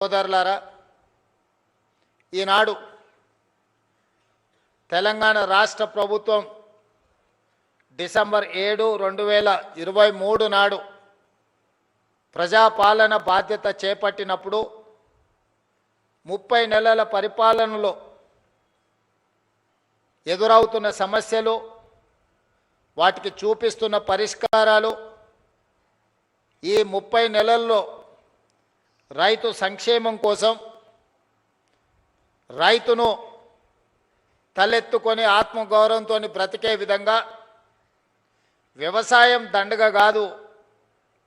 సోదరులారా, ఈనాడు తెలంగాణ రాష్ట్ర ప్రభుత్వం డిసెంబర్ 7, 2023 నాడు ప్రజాపాలన బాధ్యత చేపట్టినప్పుడు 30 నెలల పరిపాలనలో ఎదురవుతున్న సమస్యలు, వాటికి చూపిస్తున్న పరిష్కారాలు, ఈ 30 నెలల్లో రైతు సంక్షేమం కోసం రైతును తలెత్తుకొని ఆత్మగౌరవంతో బ్రతికే విధంగా వ్యవసాయం దండగ కాదు,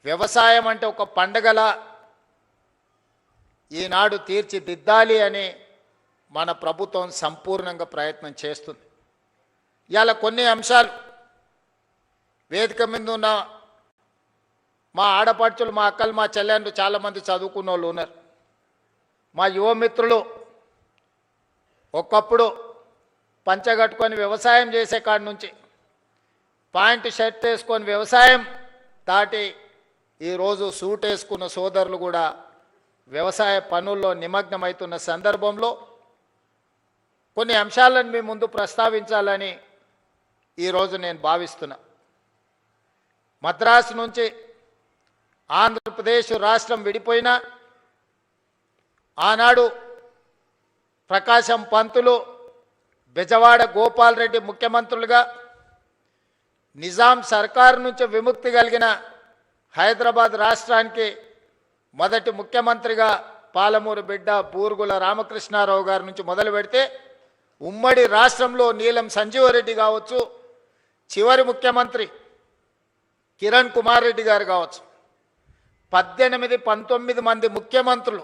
వ్యవసాయం అంటే ఒక పండగలా ఈనాడు తీర్చిదిద్దాలి అని మన ప్రభుత్వం సంపూర్ణంగా ప్రయత్నం చేస్తుంది. ఇవాళ కొన్ని అంశాలు వేదిక మీద ఉన్న మా ఆడపడుచులు, మా అక్కలు, మా చెల్లెండ్రు చాలామంది చదువుకున్న వాళ్ళు ఉన్నారు. మా యువమిత్రులు ఒకప్పుడు పంచగట్టుకొని వ్యవసాయం చేసే కాడి నుంచి పాయింట్ షర్ట్ వేసుకొని వ్యవసాయం దాటి ఈరోజు సూట్ వేసుకున్న సోదరులు కూడా వ్యవసాయ పనుల్లో నిమగ్నమవుతున్న సందర్భంలో కొన్ని అంశాలను మీ ముందు ప్రస్తావించాలని ఈరోజు నేను భావిస్తున్నా. మద్రాసు నుంచి ఆంధ్రప్రదేశ్ రాష్ట్రం విడిపోయినా ఆనాడు ప్రకాశం పంతులు, బెజవాడ గోపాల్ రెడ్డి ముఖ్యమంత్రులుగా, నిజాం సర్కారు నుంచి విముక్తి కలిగిన హైదరాబాద్ రాష్ట్రానికి మొదటి ముఖ్యమంత్రిగా పాలమూరు బిడ్డ బూరుగుల రామకృష్ణారావు గారి నుంచి మొదలు పెడితే ఉమ్మడి రాష్ట్రంలో నీలం సంజీవరెడ్డి కావచ్చు, చివరి ముఖ్యమంత్రి కిరణ్ కుమార్ రెడ్డి గారు కావచ్చు, 19 మంది ముఖ్యమంత్రులు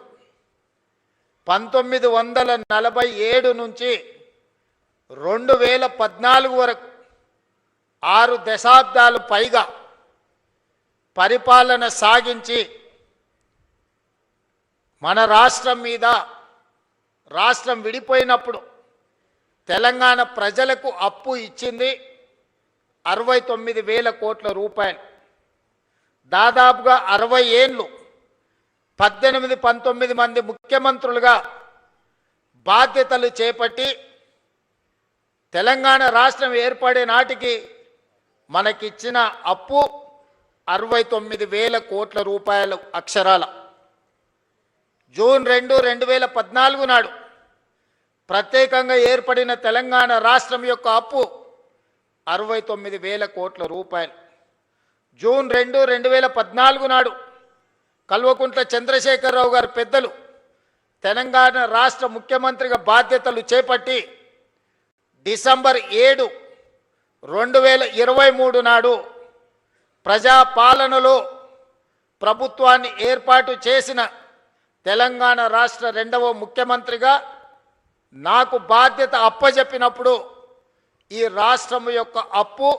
1947 నుంచి 2014 వరకు 6 దశాబ్దాలు పైగా పరిపాలన సాగించి మన రాష్ట్రం మీద, రాష్ట్రం విడిపోయినప్పుడు తెలంగాణ ప్రజలకు అప్పు ఇచ్చింది 69,000 కోట్ల రూపాయలు. దాదాపుగా 60 ఏళ్ళు 18-19 మంది ముఖ్యమంత్రులుగా బాధ్యతలు చేపట్టి తెలంగాణ రాష్ట్రం ఏర్పడే నాటికి మనకిచ్చిన అప్పు 69,000 కోట్ల రూపాయలు అక్షరాల. జూన్ 2, 2014 నాడు ప్రత్యేకంగా ఏర్పడిన తెలంగాణ రాష్ట్రం యొక్క అప్పు 69,000 కోట్ల రూపాయలు. జూన్ 2, 2014 నాడు కల్వకుంట్ల చంద్రశేఖరరావు గారు పెద్దలు తెలంగాణ రాష్ట్ర ముఖ్యమంత్రిగా బాధ్యతలు చేపట్టి డిసెంబర్ 7, 2023 నాడు ప్రజాపాలనలో ప్రభుత్వాన్ని ఏర్పాటు చేసిన తెలంగాణ రాష్ట్ర 2వ ముఖ్యమంత్రిగా నాకు బాధ్యత అప్పజెప్పినప్పుడు ఈ రాష్ట్రం యొక్క అప్పు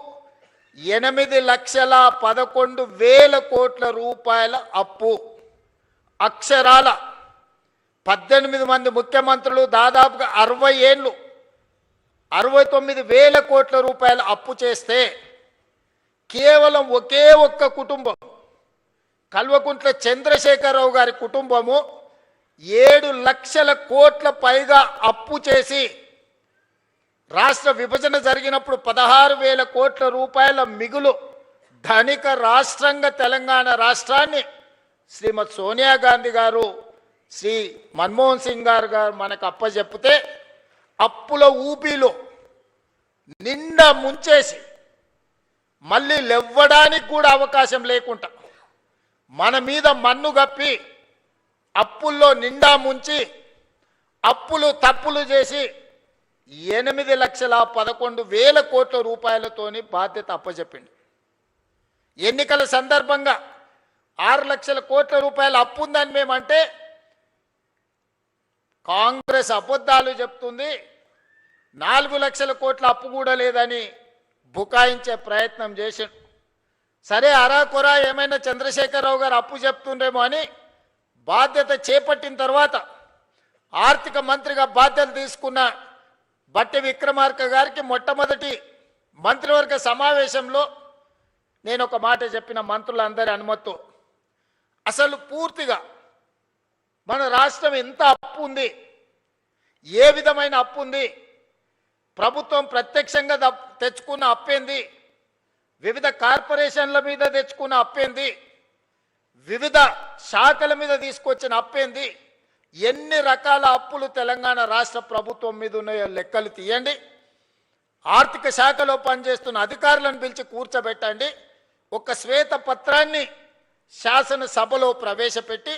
8,11,000 కోట్ల రూపాయల అప్పు. అక్షరాల 18 మంది ముఖ్యమంత్రులు దాదాపుగా 60 ఏళ్ళు 69,000 కోట్ల రూపాయల అప్పు చేస్తే కేవలం ఒకే ఒక్క కుటుంబం కల్వకుంట్ల చంద్రశేఖరరావు గారి కుటుంబము 7 లక్షల కోట్ల పైగా అప్పు చేసి రాష్ట్ర విభజన జరిగినప్పుడు 16,000 కోట్ల రూపాయల మిగులు ధనిక రాష్ట్రంగా తెలంగాణ రాష్ట్రాన్ని శ్రీమతి సోనియా గాంధీ గారు, శ్రీ మన్మోహన్ సింగ్ గారు మనకు అప్పచెప్పితే అప్పుల ఊపిలో నిండా ముంచేసి మళ్ళీ లేవ్వడానికి కూడా అవకాశం లేకుండా మన మీద మన్ను గప్పి అప్పుల్లో నిండా ముంచి అప్పులు తప్పులు చేసి 8,11,000 కోట్ల రూపాయలతోని బాధ్యత అప్పచెప్పింది. ఎన్నికల సందర్భంగా 6 లక్షల కోట్ల రూపాయల అప్పు ఉందని మేమంటే కాంగ్రెస్ అబద్ధాలు చెప్తుంది, 4 లక్షల కోట్ల అప్పు కూడా లేదని బుకాయించే ప్రయత్నం చేశాడు. సరే, అరాకొరా ఏమైనా చంద్రశేఖరరావు గారు అప్పు చెప్తుండేమో అని బాధ్యత చేపట్టిన తర్వాత ఆర్థిక మంత్రిగా బాధ్యత తీసుకున్న బట్టి విక్రమార్క గారికి మొట్టమొదటి మంత్రివర్గ సమావేశంలో నేను ఒక మాట చెప్పిన మంత్రులందరి అనుమతితో, అసలు పూర్తిగా మన రాష్ట్రం ఎంత అప్పు ఉంది, ఏ విధమైన అప్పు ఉంది, ప్రభుత్వం ప్రత్యక్షంగా తెచ్చుకున్న అప్పేంది, వివిధ కార్పొరేషన్ల మీద తెచ్చుకున్న అప్పేంది, వివిధ శాఖల మీద తీసుకొచ్చిన అప్పేంది, ఎన్ని రకాల అప్పులు తెలంగాణ రాష్ట్ర ప్రభుత్వం మీద ఉన్నాయో లెక్కలు తీయండి. ఆర్థిక శాఖలో పనిచేస్తున్న అధికారులను పిలిచి కూర్చోబెట్టండి. ఒక శ్వేత పత్రాన్ని శాసనసభలో ప్రవేశపెట్టి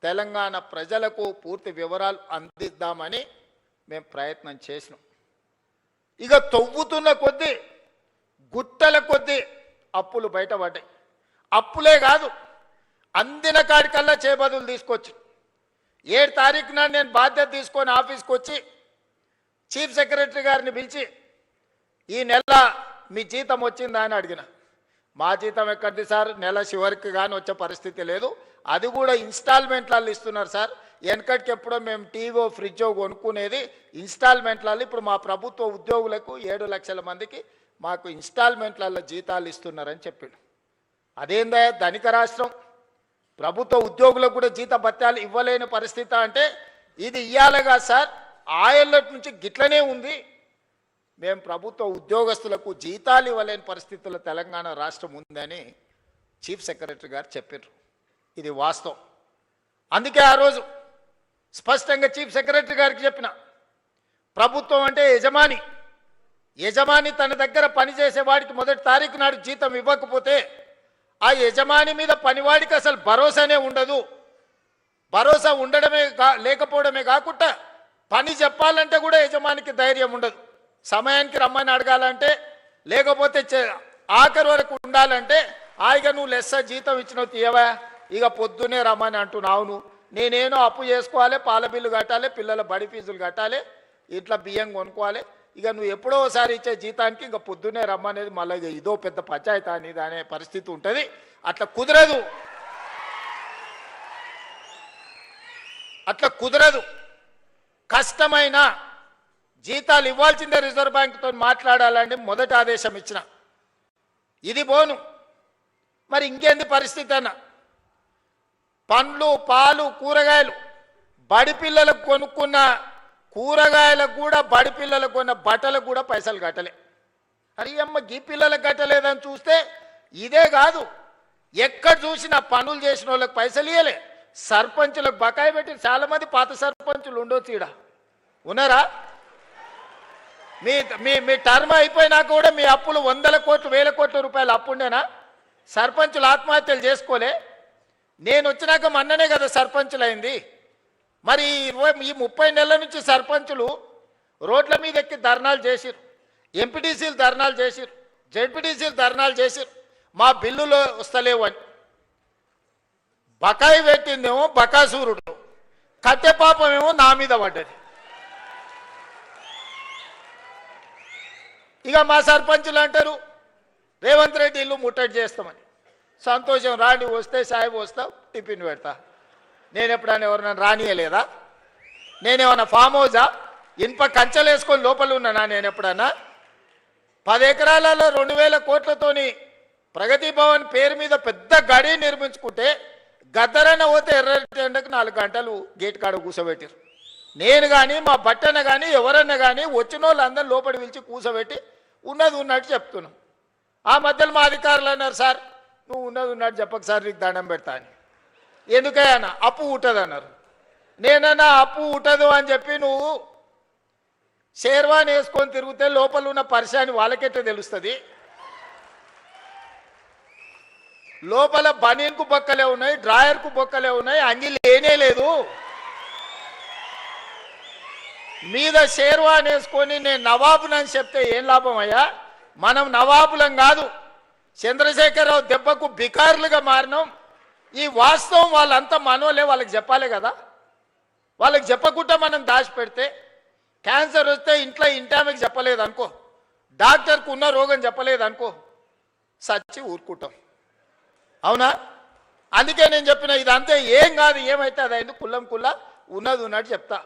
తెలంగాణ ప్రజలకు పూర్తి వివరాలు అందిద్దామని మేము ప్రయత్నం చేసినాం. ఇక తవ్వుతున్న కొద్దీ గుట్టల కొద్దీ అప్పులు బయటపడ్డాయి. అప్పులే కాదు, అందిన కాడికల్లా చేబదులు తీసుకొచ్చి 7 తారీఖు నాడు నేను బాధ్యత తీసుకొని ఆఫీస్కి వచ్చి చీఫ్ సెక్రటరీ గారిని పిలిచి ఈ నెల మీ జీతం వచ్చిందా అని అడిగిన. మా జీతం ఎక్కడిది సార్, నెల చివరికి కానీ వచ్చే పరిస్థితి లేదు, అది కూడా ఇన్స్టాల్మెంట్లలో ఇస్తున్నారు సార్. వెనకటికి ఎప్పుడో మేము టీవో ఫ్రిడ్జో కొనుక్కునేది ఇన్స్టాల్మెంట్లలో, ఇప్పుడు మా ప్రభుత్వ ఉద్యోగులకు 7 లక్షల మందికి మాకు ఇన్స్టాల్మెంట్లలో జీతాలు ఇస్తున్నారని చెప్పిండు. అదేందా ధనిక రాష్ట్రం, ప్రభుత్వ ఉద్యోగులకు కూడా జీత భత్యాలు ఇవ్వలేని పరిస్థితి అంటే ఇది ఇయ్యాలిగా సార్, ఆయల్లటి నుంచి గిట్లనే ఉంది. మేము ప్రభుత్వ ఉద్యోగస్తులకు జీతాలు ఇవ్వలేని పరిస్థితుల్లో తెలంగాణ రాష్ట్రం ఉందని చీఫ్ సెక్రటరీ గారు చెప్పారు. ఇది వాస్తవం. అందుకే ఆ రోజు స్పష్టంగా చీఫ్ సెక్రటరీ గారికి చెప్పిన, ప్రభుత్వం అంటే యజమాని, యజమాని తన దగ్గర పనిచేసే వాడికి 1 తారీఖు నాడు జీతం ఇవ్వకపోతే ఆ యజమాని మీద పనివాడికి అసలు భరోసానే ఉండదు. భరోసా ఉండడమే లేకపోవడమే కాకుండా పని చెప్పాలంటే కూడా యజమానికి ధైర్యం ఉండదు. సమయానికి రమ్మని అడగాలంటే, లేకపోతే ఆఖరి వరకు ఉండాలంటే హాయిగా నువ్వు లెస్స జీతం ఇచ్చినావు తీయవా, ఇక పొద్దునే రమ్మని అంటున్నావు, నేనేనో అప్పు చేసుకోవాలి, పాల బిల్లు కట్టాలి, పిల్లల బడి ఫీజులు కట్టాలి, ఇట్లా బియ్యం కొనుక్కోవాలి, ఇక నువ్వు ఎప్పుడో ఒకసారి ఇచ్చే జీతానికి ఇంకా పొద్దున్నే రమ్మనేది మళ్ళీ ఇదో పెద్ద పంచాయతీ అనేది అనే పరిస్థితి ఉంటుంది. అట్లా కుదరదు, అట్లా కుదరదు. కష్టమైన జీతాలు ఇవ్వాల్సిందే, రిజర్వ్ బ్యాంకుతో మాట్లాడాలని మొదటి ఆదేశం ఇచ్చిన. ఇది పోను మరి ఇంకేంది పరిస్థితి అన్న, పండ్లు పాలు కూరగాయలు బడి పిల్లలకు కొనుక్కున్న కూరగాయలకు కూడా, బడి పిల్లలకు కొన్న బట్టలకు కూడా పైసలు కట్టలే. అరే అమ్మ గీ పిల్లలకు కట్టలేదని చూస్తే ఇదే కాదు, ఎక్కడ చూసినా పనులు చేసిన వాళ్ళకి పైసలు ఇవ్వలే, సర్పంచులకు బకాయి పెట్టి. చాలామంది పాత సర్పంచులు ఉండొచ్చు, ఈడ ఉన్నారా? మీ మీ మీ టర్మ్ అయిపోయినాక కూడా మీ అప్పులు 100 కోట్లు 1000 కోట్ల రూపాయలు అప్పుండేనా? సర్పంచులు ఆత్మహత్యలు చేసుకోలే? నేను వచ్చినాక మొన్ననే కదా సర్పంచులు అయింది. మరి ఈ 30 నెలల నుంచి సర్పంచులు రోడ్ల మీద ఎక్కి ధర్నాలు చేసిరు, ఎంపీటీసీలు ధర్నాలు చేసిరు, జెడ్పీటీసీలు ధర్నాలు చేసిరు, మా బిల్లులు వస్తలేవు అని. బకాయి పెట్టిందేమో బకాసూరుడు, కట్టె పాపమేమో నా మీద పడ్డది. ఇక మా సర్పంచులు అంటారు రేవంత్ రెడ్డి ఇల్లు ముట్టడి చేస్తామని. సంతోషం, రాండి, వస్తే సాయి వస్తావు, టిఫిన్ పెడతా. నేను ఎప్పుడైనా ఎవరైనా రానియలేదా? నేనేమన్నా ఫామ్ హౌజా, ఇనుప కంచెలు వేసుకొని లోపల ఉన్నానా? నేను ఎప్పుడన్నా 10 ఎకరాలలో 2000 కోట్లతోని ప్రగతి భవన్ పేరు మీద పెద్ద గడి నిర్మించుకుంటే గద్దరన్న పోతే ఎర్రటెండకు 4 గంటలు గేట్ కాడ కూర్చోబెట్టారు. నేను కానీ మా బట్టన్న కానీ ఎవరన్నా కానీ వచ్చిన వాళ్ళందరూ లోపలి పిలిచి కూర్చోబెట్టి ఉన్నది ఉన్నట్టు చెప్తున్నాం. ఆ మధ్యలో మా అధికారులు అన్నారు, సార్ నువ్వు ఉన్నది ఉన్నట్టు చెప్పక సార్, నీకు దండం పెడతా అని. ఎందుకయ్యా అప్పు ఉంటుంది అన్నారు. నేనన్నా అప్పు ఉంటుంది అని చెప్పి నువ్వు షేర్వాన్ వేసుకొని తిరిగితే లోపల ఉన్న పరిశాని వాళ్ళకెట్టే తెలుస్తుంది? లోపల బనీన్కు బొక్కలే ఉన్నాయి, డ్రాయర్కు బొక్కలే ఉన్నాయి, అంగి లేనే లేదు. మీద షేర్వాన్ వేసుకొని నేను నవాబునని చెప్తే ఏం లాభం అయ్యా? మనం నవాబులం కాదు, చంద్రశేఖరరావు దెబ్బకు బికారులుగా మారినాం. ఈ వాస్తవం వాళ్ళంతా మనోలే, వాళ్ళకి చెప్పాలి కదా. వాళ్ళకి చెప్పకుండా మనం దాచిపెడితే క్యాన్సర్ వస్తే ఇంటామెకి చెప్పలేదు అనుకో, డాక్టర్కు ఉన్న రోగం చెప్పలేదు అనుకో, సచ్చి ఊరుకుంటాం. అవునా? అందుకే నేను చెప్పిన ఇదంతే, ఏం కాదు, ఏమైతే అదైంది, కుల్లం కుల్ల ఉన్నది ఉన్నట్టు చెప్తా,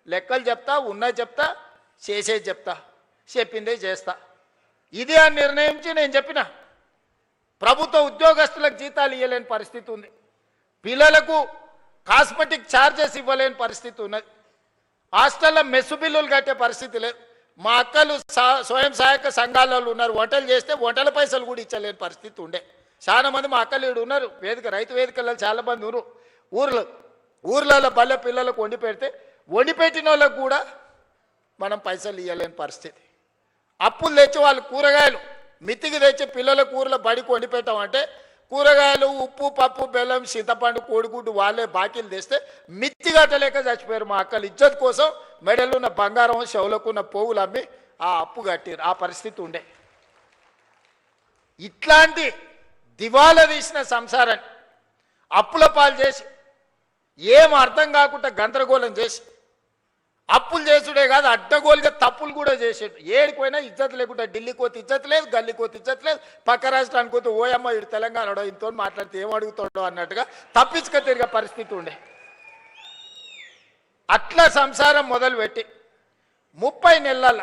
లెక్కలు చెప్తా, ఉన్నది చెప్తా, చేసేది చెప్తా, చెప్పిందే చేస్తా. ఇది అని నిర్ణయించి నేను చెప్పిన. ప్రభుత్వ ఉద్యోగస్తులకు జీతాలు ఇవ్వలేని పరిస్థితి ఉంది. పిల్లలకు కాస్మెటిక్ ఛార్జెస్ ఇవ్వలేని పరిస్థితి ఉన్నది. హాస్టల్లో మెస్సు బిల్లులు కట్టే పరిస్థితి లేదు. మా అక్కలు స్వయం సహాయక సంఘాలలో ఉన్నారు, వంటలు చేస్తే వంటల పైసలు కూడా ఇచ్చలేని పరిస్థితి ఉండే. చాలా మంది మా అక్కలు ఈడు ఉన్నారు, రైతు వేదికలలో చాలా మంది ఉన్నారు. ఊర్లలో బల్లె పిల్లలకు వండి పెడితే వండి పెట్టిన వాళ్ళకు కూడా మనం పైసలు ఇవ్వలేని పరిస్థితి. అప్పులు తెచ్చి వాళ్ళు కూరగాయలు మితికి తెచ్చి పిల్లల కూరల బడికి వండి పెట్టామంటే కూరగాయలు, ఉప్పు, పప్పు, బెల్లం, చింతపండు, కోడిగుడ్డు వాళ్ళే బాకీలు తెస్తే మిత్తి కట్టలేక చచ్చిపోయారు. మా అక్కలు ఇజ్జత్ కోసం మెడలు ఉన్న బంగారం, చెవులకున్న పోగులు అమ్మి ఆ అప్పు కట్టారు. ఆ పరిస్థితి ఉండే. ఇట్లాంటి దివాలా తీసిన సంసారాన్ని అప్పుల పాలు చేసి ఏం అర్థం కాకుండా గందరగోళం చేసి అప్పులు చేసుడే కాదు, అడ్డగోలుగా తప్పులు కూడా చేసేడు. ఏడిపోయినా ఇజ్జత్ లేకుండా ఢిల్లీకి పోతే ఇజ్జత్ లేదు, గల్లీకి పోతే ఇజ్జత్ లేదు, పక్క రాష్ట్రానికి పోతే ఓయమ్మ ఇటు తెలంగాణలో ఇంతో మాట్లాడితే ఏం అడుగుతాడో అన్నట్టుగా తప్పించుక తిరిగే పరిస్థితి ఉండే. అట్లా సంసారం మొదలుపెట్టి 30 నెలల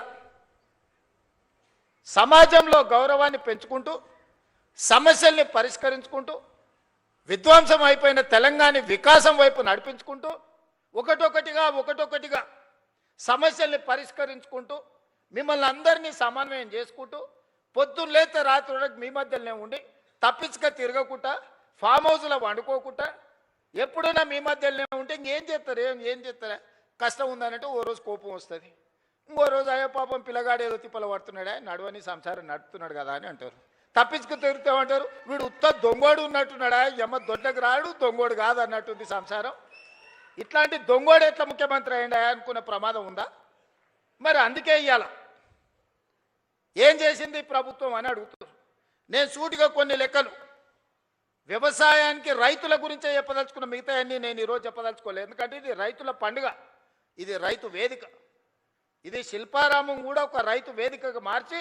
సమాజంలో గౌరవాన్ని పెంచుకుంటూ సమస్యల్ని పరిష్కరించుకుంటూ విధ్వంసం అయిపోయిన తెలంగాణ వికాసం వైపు నడిపించుకుంటూ ఒకటొకటిగా సమస్యల్ని పరిష్కరించుకుంటూ మిమ్మల్ని అందరినీ సమన్వయం చేసుకుంటూ పొద్దున్న లేతే రాత్రి వరకు మీ మధ్యలోనే ఉండి తప్పించుక తిరగకుండా ఫామ్ హౌస్లో వండుకోకుండా ఎప్పుడైనా మీ మధ్యలోనే ఉంటే ఇంకేం చేస్తారు? ఏం చేస్తారా? కష్టం ఉందనంటే ఓ రోజు కోపం వస్తుంది, ఇంకో రోజు అయ్యో పాపం పిల్లగాడు ఏదో తిప్పలు పడుతున్నాడా, నడవని సంసారం నడుపుతున్నాడు కదా అని అంటారు. తప్పించుకు తిరుగుతామంటారు, వీడు ఉత్త దొంగోడు ఉన్నట్టున్నాడా, ఎమ్మ దొడ్లకు రాడు, దొంగోడు కాదు అన్నట్టుంది సంసారం. ఇట్లాంటి దొంగోడు ఎట్లా ముఖ్యమంత్రి అయ్యిండా అనుకున్న ప్రమాదం ఉందా? మరి అందుకే ఇయ్యాల ఏం చేసింది ప్రభుత్వం అని అడుగుతున్నారు. నేను సూటిగా కొన్ని లెక్కలు వ్యవసాయానికి రైతుల గురించే చెప్పదలుచుకున్న, మిగతా అన్ని నేను ఈరోజు చెప్పదలుచుకోలేదు. ఎందుకంటే ఇది రైతుల పండుగ, ఇది రైతు వేదిక, ఇది శిల్పారామం కూడా ఒక రైతు వేదికగా మార్చి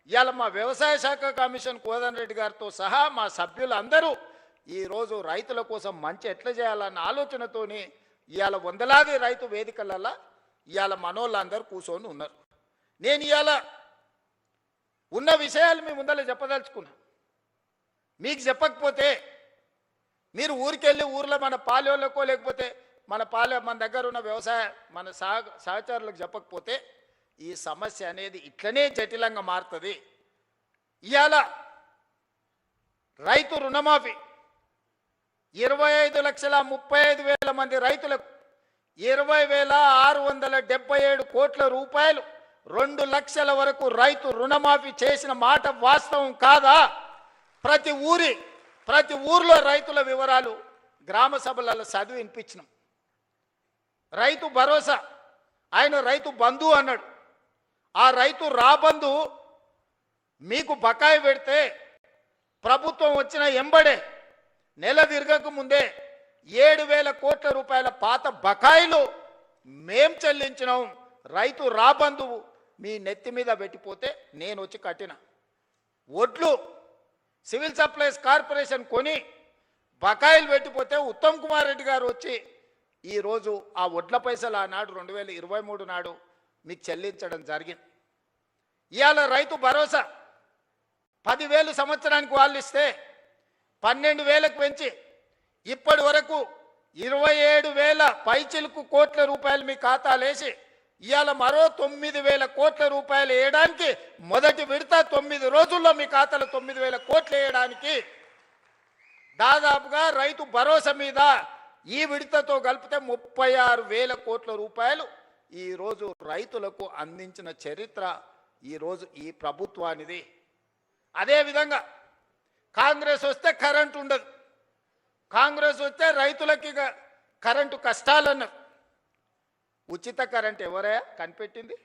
ఇవాళ మా వ్యవసాయ శాఖ కమిషన్ కోదండ రెడ్డి గారితో సహా మా సభ్యులందరూ ఈరోజు రైతుల కోసం మంచి ఎట్లా చేయాలన్న ఆలోచనతోని ఇవాళ వందలాది రైతు వేదికలలో ఇవాళ మనోళ్ళందరూ కూర్చొని ఉన్నారు. నేను ఇవాళ ఉన్న విషయాలు మీ ముందర చెప్పదలుచుకున్నా. మీకు చెప్పకపోతే మీరు ఊరికెళ్ళి ఊర్లో మన పాలెళ్ళకో లేకపోతే మన దగ్గర ఉన్న వ్యవసాయ మన సహచరులకు చెప్పకపోతే ఈ సమస్య అనేది ఇట్లనే జటిలంగా మారుతుంది. ఇవాళ రైతు రుణమాఫీ 25,35,000 మంది రైతులకు 20,677 కోట్ల రూపాయలు 2 లక్షల వరకు రైతు రుణమాఫీ చేసిన మాట వాస్తవం కాదా? ప్రతి ఊర్లో రైతుల వివరాలు గ్రామ సభలలో చదివి వినిపించినాం. రైతు భరోసా, ఆయన రైతు బంధు అన్నాడు. ఆ రైతు రాబంధు మీకు బకాయి పెడితే ప్రభుత్వం వచ్చిన ఎంబడే నెల తిరగక ముందే 7,000 కోట్ల రూపాయల పాత బకాయిలు మేం చెల్లించినాం. రైతు రాబంధువు మీ నెత్తి మీద పెట్టిపోతే నేను వచ్చి కట్టిన ఒడ్లు సివిల్ సప్లైస్ కార్పొరేషన్ కొని బకాయిలు పెట్టిపోతే ఉత్తమ్ కుమార్ రెడ్డి గారు వచ్చి ఈరోజు ఆ ఒడ్ల పైసలు ఆనాడు 2023 నాడు మీకు చెల్లించడం జరిగింది. ఇవాళ రైతు భరోసా 10,000 సంవత్సరానికి వాళ్ళు ఇస్తే 12,000కు పెంచి ఇప్పటి వరకు 27,000 పైచిలుకు కోట్ల రూపాయలు మీ ఖాతాలేసి ఇవాళ మరో 9,000 కోట్ల రూపాయలు వేయడానికి మొదటి విడత 9 రోజుల్లో మీ ఖాతాలో 9,000 కోట్లు వేయడానికి దాదాపుగా రైతు భరోసా మీద ఈ విడతతో కలిపితే 36,000 కోట్ల రూపాయలు ఈరోజు రైతులకు అందించిన చరిత్ర ఈరోజు ఈ ప్రభుత్వానిది. అదేవిధంగా కాంగ్రెస్ వస్తే కరెంటు ఉండదు, కాంగ్రెస్ వస్తే రైతులకి కరెంటు కష్టాలన్నారు. ఉచిత కరెంట్ ఎవరయ్యా కనిపెట్టింది?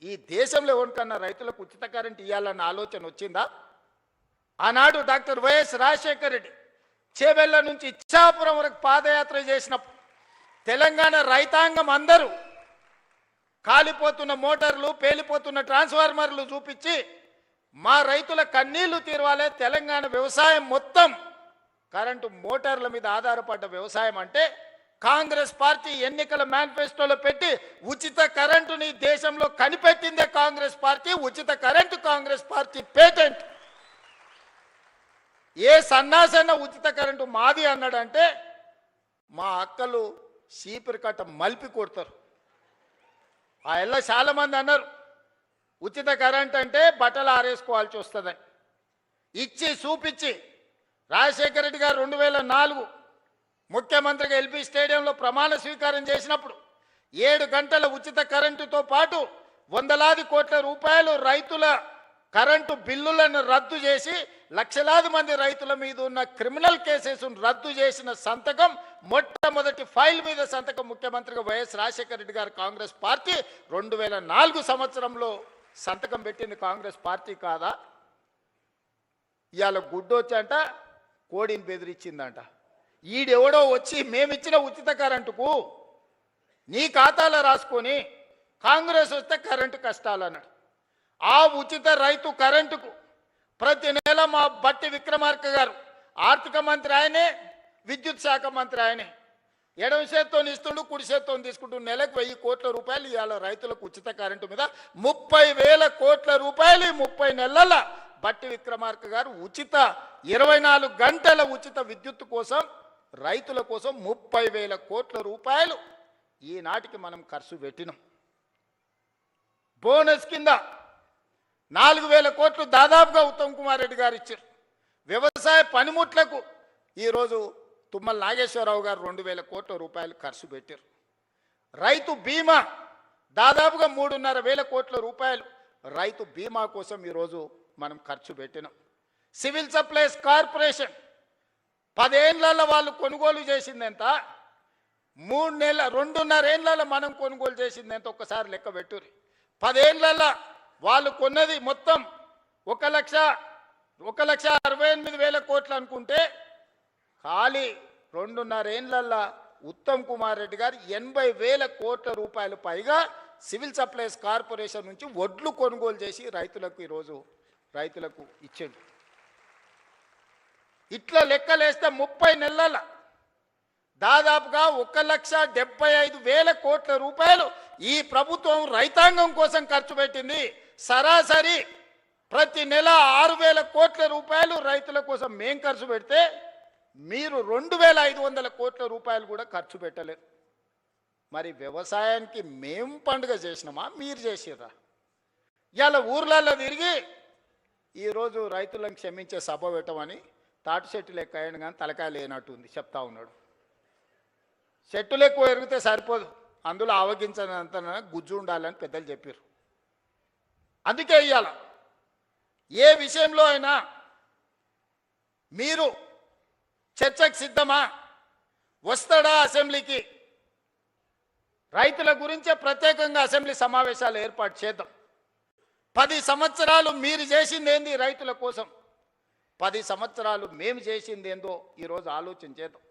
ఈ దేశంలో ఎవరికన్నా రైతులకు ఉచిత కరెంట్ ఇవ్వాలన్న ఆలోచన వచ్చిందా? ఆనాడు డాక్టర్ వైఎస్ రాజశేఖర రెడ్డి చేవెళ్ళ నుంచి ఇచ్చాపురం వరకు పాదయాత్ర చేసినప్పుడు తెలంగాణ రైతాంగం అందరూ కాలిపోతున్న మోటార్లు, పేలిపోతున్న ట్రాన్స్ఫార్మర్లు చూపించి మా రైతుల కన్నీళ్లు తీరవాలే, తెలంగాణ వ్యవసాయం మొత్తం కరెంటు మోటార్ల మీద ఆధారపడ్డ వ్యవసాయం అంటే కాంగ్రెస్ పార్టీ ఎన్నికల మేనిఫెస్టోలో పెట్టి ఉచిత కరెంటుని దేశంలో కనిపెట్టిందే కాంగ్రెస్ పార్టీ. ఉచిత కరెంటు కాంగ్రెస్ పార్టీ పేటెంట్. ఏ సన్నాసన్న ఉచిత కరెంటు మాది అన్నాడంటే మా అక్కలు చీపురు కట్ట మలిపి కొడతారు. ఆ ఎల్ల చాలామంది అన్నారు ఉచిత కరెంట్ అంటే బట్టలు ఆరేసుకోవాల్సి వస్తుందని. ఇచ్చి చూపించి రాజశేఖర రెడ్డి గారు 2004 ముఖ్యమంత్రిగా ఎల్బీ స్టేడియంలో ప్రమాణ స్వీకారం చేసినప్పుడు 7 గంటల ఉచిత కరెంటుతో పాటు వందలాది కోట్ల రూపాయలు రైతుల కరెంటు బిల్లులను రద్దు చేసి లక్షలాది మంది రైతుల మీద ఉన్న క్రిమినల్ కేసెస్ను రద్దు చేసిన సంతకం, మొట్టమొదటి ఫైల్ మీద సంతకం ముఖ్యమంత్రిగా వైఎస్ రాజశేఖర రెడ్డి గారు కాంగ్రెస్ పార్టీ 2004 సంవత్సరంలో సంతకం పెట్టింది కాంగ్రెస్ పార్టీ కాదా? ఇవాళ గుడ్డొచ్చంట కోడిని బెదిరించిందంట. ఈడెవడో వచ్చి మేమిచ్చిన ఉచిత కరెంటుకు నీ ఖాతాలో రాసుకొని కాంగ్రెస్ వస్తే కరెంటు కష్టాలు అన్నాడు. ఆ ఉచిత రైతు కరెంటుకు ప్రతి నెల మా బట్టి విక్రమార్క గారు ఆర్థిక మంత్రి ఆయనే, విద్యుత్ శాఖ మంత్రి ఆయనే, ఎడమ చేత్తో ఇస్తుండు, కుడి చేత్తో తీసుకుంటూ నెలకు 1000 కోట్ల రూపాయలు ఇవాళ రైతులకు ఉచిత కరెంటు మీద 30,000 కోట్ల రూపాయలు 30 నెలల బట్టి విక్రమార్క గారు ఉచిత 24 గంటల ఉచిత విద్యుత్ కోసం రైతుల కోసం 30,000 కోట్ల రూపాయలు ఈనాటికి మనం ఖర్చు పెట్టినాం. బోనస్ కింద 4,000 కోట్లు దాదాపుగా ఉత్తమ్ కుమార్ రెడ్డి గారు ఇచ్చారు. వ్యవసాయ పనిముట్లకు ఈరోజు తుమ్మల నాగేశ్వరరావు గారు 2,000 కోట్ల రూపాయలు ఖర్చు పెట్టారు. రైతు బీమా దాదాపుగా 3,500 కోట్ల రూపాయలు రైతు బీమా కోసం ఈరోజు మనం ఖర్చు పెట్టినాం. సివిల్ సప్లైస్ కార్పొరేషన్ 10 ఏళ్లలో వాళ్ళు కొనుగోలు చేసింది ఎంత, 2.5 ఏళ్లలో మనం కొనుగోలు చేసింది ఎంత ఒక్కసారి లెక్క పెట్టుర్రి. 10 ఏళ్లలో వాళ్ళు కొన్నది మొత్తం 1,68,000 కోట్లు అనుకుంటే ఖాళీ 2.5 ఏళ్లలో ఉత్తమ్ కుమార్ రెడ్డి గారు 80,000 కోట్ల రూపాయలు పైగా సివిల్ సప్లైస్ కార్పొరేషన్ నుంచి వడ్లు కొనుగోలు చేసి రైతులకు ఈరోజు రైతులకు ఇచ్చాడు. ఇట్లా లెక్కలేస్తే 30 నెలల దాదాపుగా 1,75,000 కోట్ల రూపాయలు ఈ ప్రభుత్వం రైతాంగం కోసం ఖర్చు పెట్టింది. సరాసరి ప్రతి నెల 6,000 కోట్ల రూపాయలు రైతుల కోసం మేం ఖర్చు పెడితే మీరు 2,500 కోట్ల రూపాయలు కూడా ఖర్చు పెట్టలేరు. మరి వ్యవసాయానికి మేం పండుగ చేసినామా, మీరు చేసిర్రా? ఇవాళ ఊర్లలో తిరిగి ఈరోజు రైతులను క్షమించే సభ పెట్టమని తాటి చెట్టు లెక్క అయ్యాడు కానీ తలకాయ లేనట్టు ఉంది చెప్తా ఉన్నాడు. చెట్టులు ఎక్కువ ఎరిగితే సరిపోదు, అందులో ఆవగించనంత గుజ్జు ఉండాలని పెద్దలు చెప్పారు. అందుకే ఇవాళ ఏ విషయంలో అయినా మీరు చర్చకు సిద్ధమా, వస్తాడా అసెంబ్లీకి, రైతుల గురించే ప్రత్యేకంగా అసెంబ్లీ సమావేశాలు ఏర్పాటు చేద్దాం. 10 సంవత్సరాలు మీరు చేసింది ఏంది రైతుల కోసం, 10 సంవత్సరాలు మేము చేసింది ఏందో ఈరోజు ఆలోచన చేద్దాం.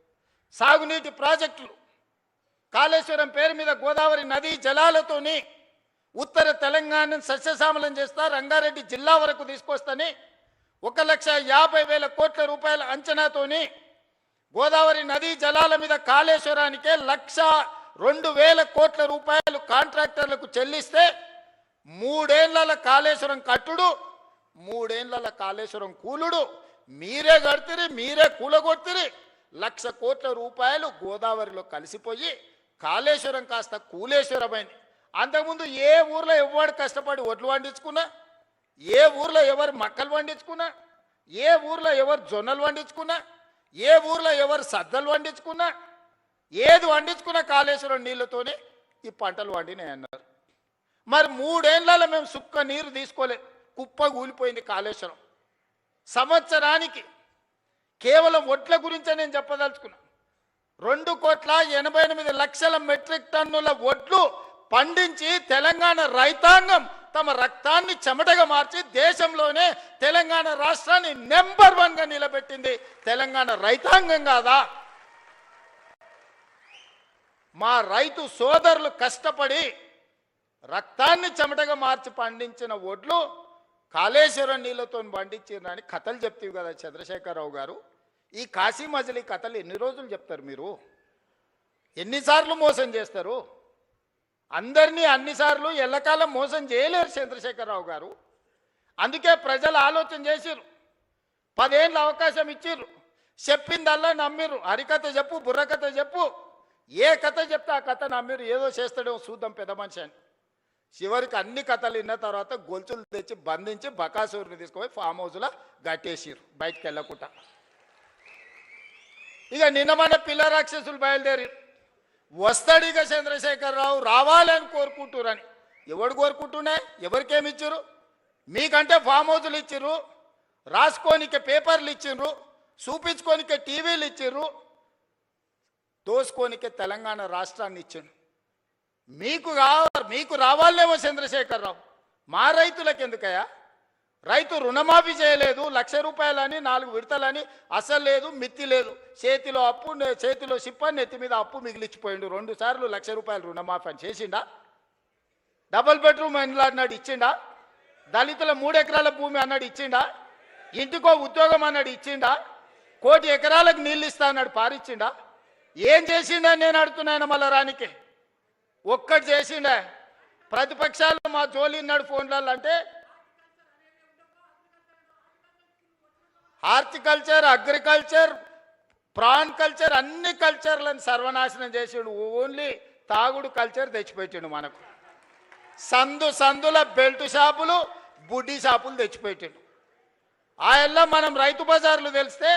సాగునీటి ప్రాజెక్టులు కాళేశ్వరం పేరు మీద గోదావరి నదీ జలాలతోని ఉత్తర తెలంగాణను సస్యశ్యామలం చేస్తా, రంగారెడ్డి జిల్లా వరకు తీసుకొస్తని 1,50,000 కోట్ల రూపాయల అంచనాతోని గోదావరి నదీ జలాల మీద కాళేశ్వరానికే 1,02,000 కోట్ల రూపాయలు కాంట్రాక్టర్లకు చెల్లిస్తే 3 ఏళ్ల కాళేశ్వరం కట్టుడు, 3 ఏళ్ల కాళేశ్వరం కూలుడు మీరే కడుతురి, మీరే కూలగొడుతురి. 1,00,000 కోట్ల రూపాయలు గోదావరిలో కలిసిపోయి కాళేశ్వరం కాస్త కూలేశ్వరమైంది. అంతకుముందు ఏ ఊర్లో ఎవరు కష్టపడి ఒడ్లు పండించుకున్నా, ఏ ఊర్లో ఎవరు మక్కలు పండించుకున్నా, ఏ ఊర్లో ఎవరు జొన్నలు పండించుకున్నా, ఏ ఊర్లో ఎవరు సద్దలు పండించుకున్నా, ఏది పండించుకున్నా కాళేశ్వరం నీళ్ళతోనే ఈ పంటలు పండినాయి అన్నారు. మరి 3 ఏళ్లలో మేము సుక్క నీరు తీసుకోలే, కుప్ప కూలిపోయింది కాళేశ్వరం. సంవత్సరానికి కేవలం ఒడ్ల గురించే నేను చెప్పదలుచుకున్నా, 2,88,00,000 మెట్రిక్ టన్నుల ఒడ్లు పండించి తెలంగాణ రైతాంగం తమ రక్తాన్ని చెమటగా మార్చి దేశంలోనే తెలంగాణ రాష్ట్రాన్ని నెంబర్ 1గా నిలబెట్టింది తెలంగాణ రైతాంగం కాదా? మా రైతు సోదరులు కష్టపడి రక్తాన్ని చెమటగా మార్చి పండించిన ఒడ్లు కాళేశ్వరం నీళ్ళతో పండించారని కథలు చెప్తావు కదా చంద్రశేఖరరావు గారు. ఈ కాశీ మజిలీ కథలు ఎన్ని రోజులు చెప్తారు మీరు? ఎన్నిసార్లు మోసం చేస్తారు? అందరినీ అన్నిసార్లు ఎల్లకాలం మోసం చేయలేరు చంద్రశేఖరరావు గారు. అందుకే ప్రజలు ఆలోచన చేసిర్రు, 10 ఏళ్ళ అవకాశం ఇచ్చిర్రు. చెప్పిందల్లా నమ్మిరు. హరికథ చెప్పు, బుర్రకథ చెప్పు, ఏ కథ చెప్తే ఆ కథ నమ్మిరు. ఏదో చేస్తాడేమో చూద్దాం పెద్ద మనిషి అని. చివరికి అన్ని కథలు విన్న తర్వాత గొలుసులు తెచ్చి బంధించి బకాసూరుని తీసుకుపోయి ఫామ్ హౌస్లో గట్టేసిరు బయటికి వెళ్ళకుండా. ఇక నిన్న మన పిల్ల రాక్షసులు బయలుదేరి వస్తాడు. ఇక చంద్రశేఖరరావు రావాలని కోరుకుంటురని. ఎవడు కోరుకుంటున్నా? ఎవరికేమి ఇచ్చిర్రు? మీకంటే ఫామ్ హౌస్లు ఇచ్చిర్రు, రాసుకోనికే పేపర్లు ఇచ్చిర్రు, చూపించుకోనికే టీవీలు ఇచ్చిర్రు, దోసుకోనికే తెలంగాణ రాష్ట్రాన్ని ఇచ్చిండు. మీకు రావాలేమో చంద్రశేఖరరావు, మా రైతులకు ఎందుకయ్యా? రైతు రుణమాఫీ చేయలేదు, 1,00,000 రూపాయలని 4 విడతలని, అసలు లేదు మిత్తి లేదు, చేతిలో అప్పు, చేతిలో సిప్పని, నెత్తి మీద అప్పు మిగిలిచ్చిపోయిండు. 2 సార్లు 1,00,000 రూపాయలు రుణమాఫీ అని చేసిండా? డబుల్ బెడ్రూమ్ ఇండ్లు అన్నాడు ఇచ్చిండా? దళితుల 3 ఎకరాల భూమి అన్నాడు ఇచ్చిండా? ఇంటికో ఉద్యోగం అన్నాడు ఇచ్చిండా? 1 కోటి ఎకరాలకు నీళ్ళు ఇస్తా అన్నాడు పారిచ్చిండా? ఏం చేసిండా నేను అడుగుతున్నాను మళ్ళా రానికి. ఒక్కటి చేసిండా? ప్రతిపక్షాలు మా జోలి ఉన్నాడు ఫోన్లలో అంటే హార్టికల్చర్, అగ్రికల్చర్, ప్రాన్ కల్చర్, అన్ని కల్చర్లను సర్వనాశనం చేసిండు. ఓన్లీ తాగుడు కల్చర్ తెచ్చిపెట్టిండు మనకు. సందుల బెల్ట్ షాపులు, బుడ్డి షాపులు తెచ్చిపెట్టిండు. ఆయల్లో మనం రైతు బజార్లు తెలిస్తే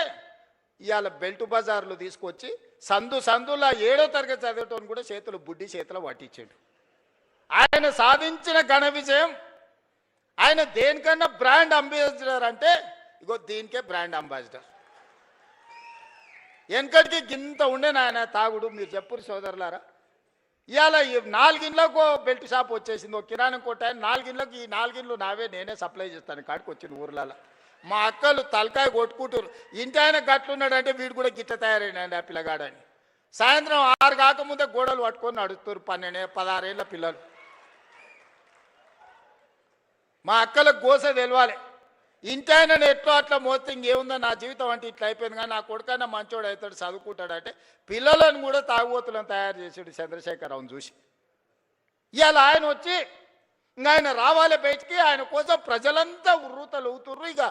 ఇవాళ బెల్ట్ బజార్లు తీసుకొచ్చి సందుల 7వ తరగతి చదివేటోని కూడా చేతులు బుడ్డి చేతిలో పట్టించాడు. ఆయన సాధించిన ఘన విజయం. ఆయన దేనికన్నా బ్రాండ్ అంబాసిడర్ అంటే ఇగో దీనికే బ్రాండ్ అంబాసిడర్. వెనకటికి గింత ఉండే నాయన తాగుడు. మీరు చెప్పురు సోదరులారా. ఇవాళ 4 ఇండ్లకు బెల్ట్ షాప్ వచ్చేసింది. ఒక కిరాణం కొట్టాయని 4 ఇండ్లకు, ఈ 4 ఇండ్లు నావే, నేనే సప్లై చేస్తాను కాడికి వచ్చిన ఊర్లలో. మా అక్కలు తలకాయ కొట్టుకుంటారు. ఇంటి ఆయన గట్లున్నాడంటే వీడు కూడా గిట్ట తయారైనాడు ఆ పిల్లగాడని. సాయంత్రం 6 కాకముందే గోడలు పట్టుకొని నడుస్తారు 12, 16 ఏళ్ళ పిల్లలు. మా అక్కలకు గోస తెలవాలి. ఇంటి ఆయన ఎట్లా అట్లా మోస్తే ఇంకేముందో నా జీవితం అంటే ఇట్లా అయిపోయింది, కానీ నా కొడుకైనా మంచోడు అవుతాడు, చదువుకుంటాడు అంటే పిల్లలను కూడా తాగుబోతులను తయారు చేసాడు చంద్రశేఖరరావుని చూసి. ఇవాళ ఆయన వచ్చి ఇంకా ఆయన రావాలి బయటికి. ఆయన కోసం ప్రజలంతా ఉర్రూతలు అవుతుర్రు. ఇక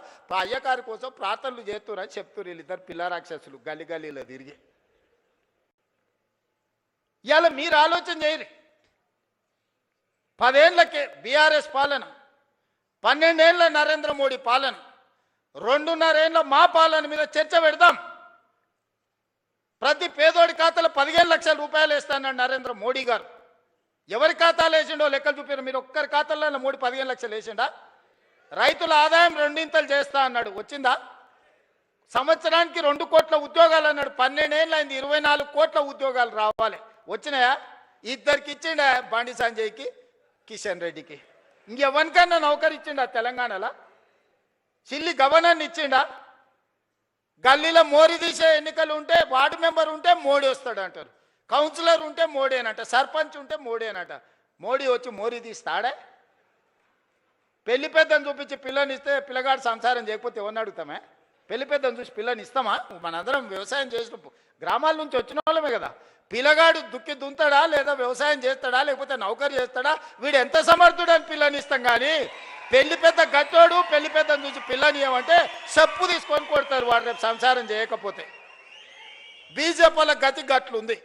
అయ్యగారి కోసం ప్రార్థనలు చేస్తున్నారు అని చెప్తున్నారు వీళ్ళిద్దరు పిల్ల రాక్షసులు గల్లీలో తిరిగి. ఇవాళ మీరు ఆలోచన చేయరు. 10 ఏళ్ళకే బీఆర్ఎస్ పాలన, 12 ఏళ్ళ నరేంద్ర మోడీ పాలన, 2.5 ఏళ్ళ మా పాలన మీద చర్చ పెడదాం. ప్రతి పేదోడి ఖాతాలో 15 లక్షల రూపాయలు వేస్తానన్నాడు నరేంద్ర మోడీ గారు. ఎవరి ఖాతాలు వేసిండో లెక్కలు చూపారు. మీరు ఒక్కరి ఖాతాలో మోడీ 15 లక్షలు వేసిండా? రైతుల ఆదాయం 2 చేస్తా అన్నాడు, వచ్చిందా? సంవత్సరానికి 2 కోట్ల ఉద్యోగాలు అన్నాడు. 12 ఏళ్ళు అయింది, 24 కోట్ల ఉద్యోగాలు రావాలి, వచ్చినాయా? 2 ఇచ్చిండా, బండి సంజయ్కి, కిషన్ రెడ్డికి. ఇంకెవరికన్నా నౌకరు ఇచ్చిండా తెలంగాణలో? చిల్లి గవర్నర్ని ఇచ్చిండా? గల్లీలో మోరీ తీసే ఎన్నికలు ఉంటే వార్డు మెంబర్ ఉంటే మోడీ వస్తాడు అంటారు, కౌన్సిలర్ ఉంటే మోడీనట, సర్పంచ్ ఉంటే మోడీనట. మోడీ వచ్చి మోరీ తీస్తాడే? పెళ్లి పెద్దను చూపించి పిల్లని ఇస్తే పిల్లగాడు సంసారం చేయకపోతే ఎవరిని అడుగుతామే? పెళ్లి పెద్దను చూసి పిల్లని ఇస్తామా? మనందరం వ్యవసాయం చేసిన గ్రామాల నుంచి వచ్చిన వాళ్ళమే కదా. పిల్లగాడు దుక్కి దుంతాడా, లేదా వ్యవసాయం చేస్తాడా, లేకపోతే నౌకరు చేస్తాడా, వీడు ఎంత సమర్థుడని పిల్లని ఇస్తాం. కానీ పెళ్లి పెద్ద గట్టోడు పెళ్లి పెద్దను చూసి పిల్లని ఏమంటే చెప్పు తీసుకొని కొడతారు వాడు రేపు సంసారం చేయకపోతే. బీజేపీల గతి గట్లుంది.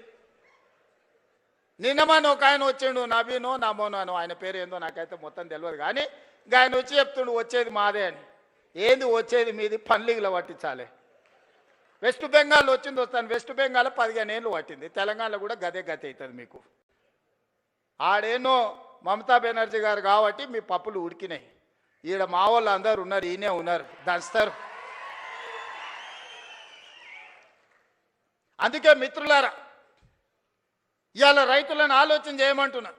నిన్నమని ఒక ఆయన వచ్చిండు, నవీనో నమోనో అని, ఆయన పేరు ఏందో నాకైతే మొత్తం తెలియదు. కానీ ఆయన వచ్చి చెప్తుండు వచ్చేది మాదే అని. ఏంది వచ్చేది మీది? పన్లీగులో పట్టించాలి. వెస్ట్ బెంగాల్ వచ్చింది వస్తాను, వెస్ట్ బెంగాల్ 15 ఏళ్ళు పట్టింది. తెలంగాణలో కూడా గదే గతి అవుతుంది మీకు. ఆడేనో మమతా బెనర్జీ గారు కాబట్టి మీ పప్పులు ఉడికినాయి. ఈడ మా వాళ్ళు అందరు ఉన్నారు, ఈయనే ఉన్నారు, దంచుతారు. అందుకే మిత్రులారా, ఇవాళ రైతులను ఆలోచన చేయమంటున్నా.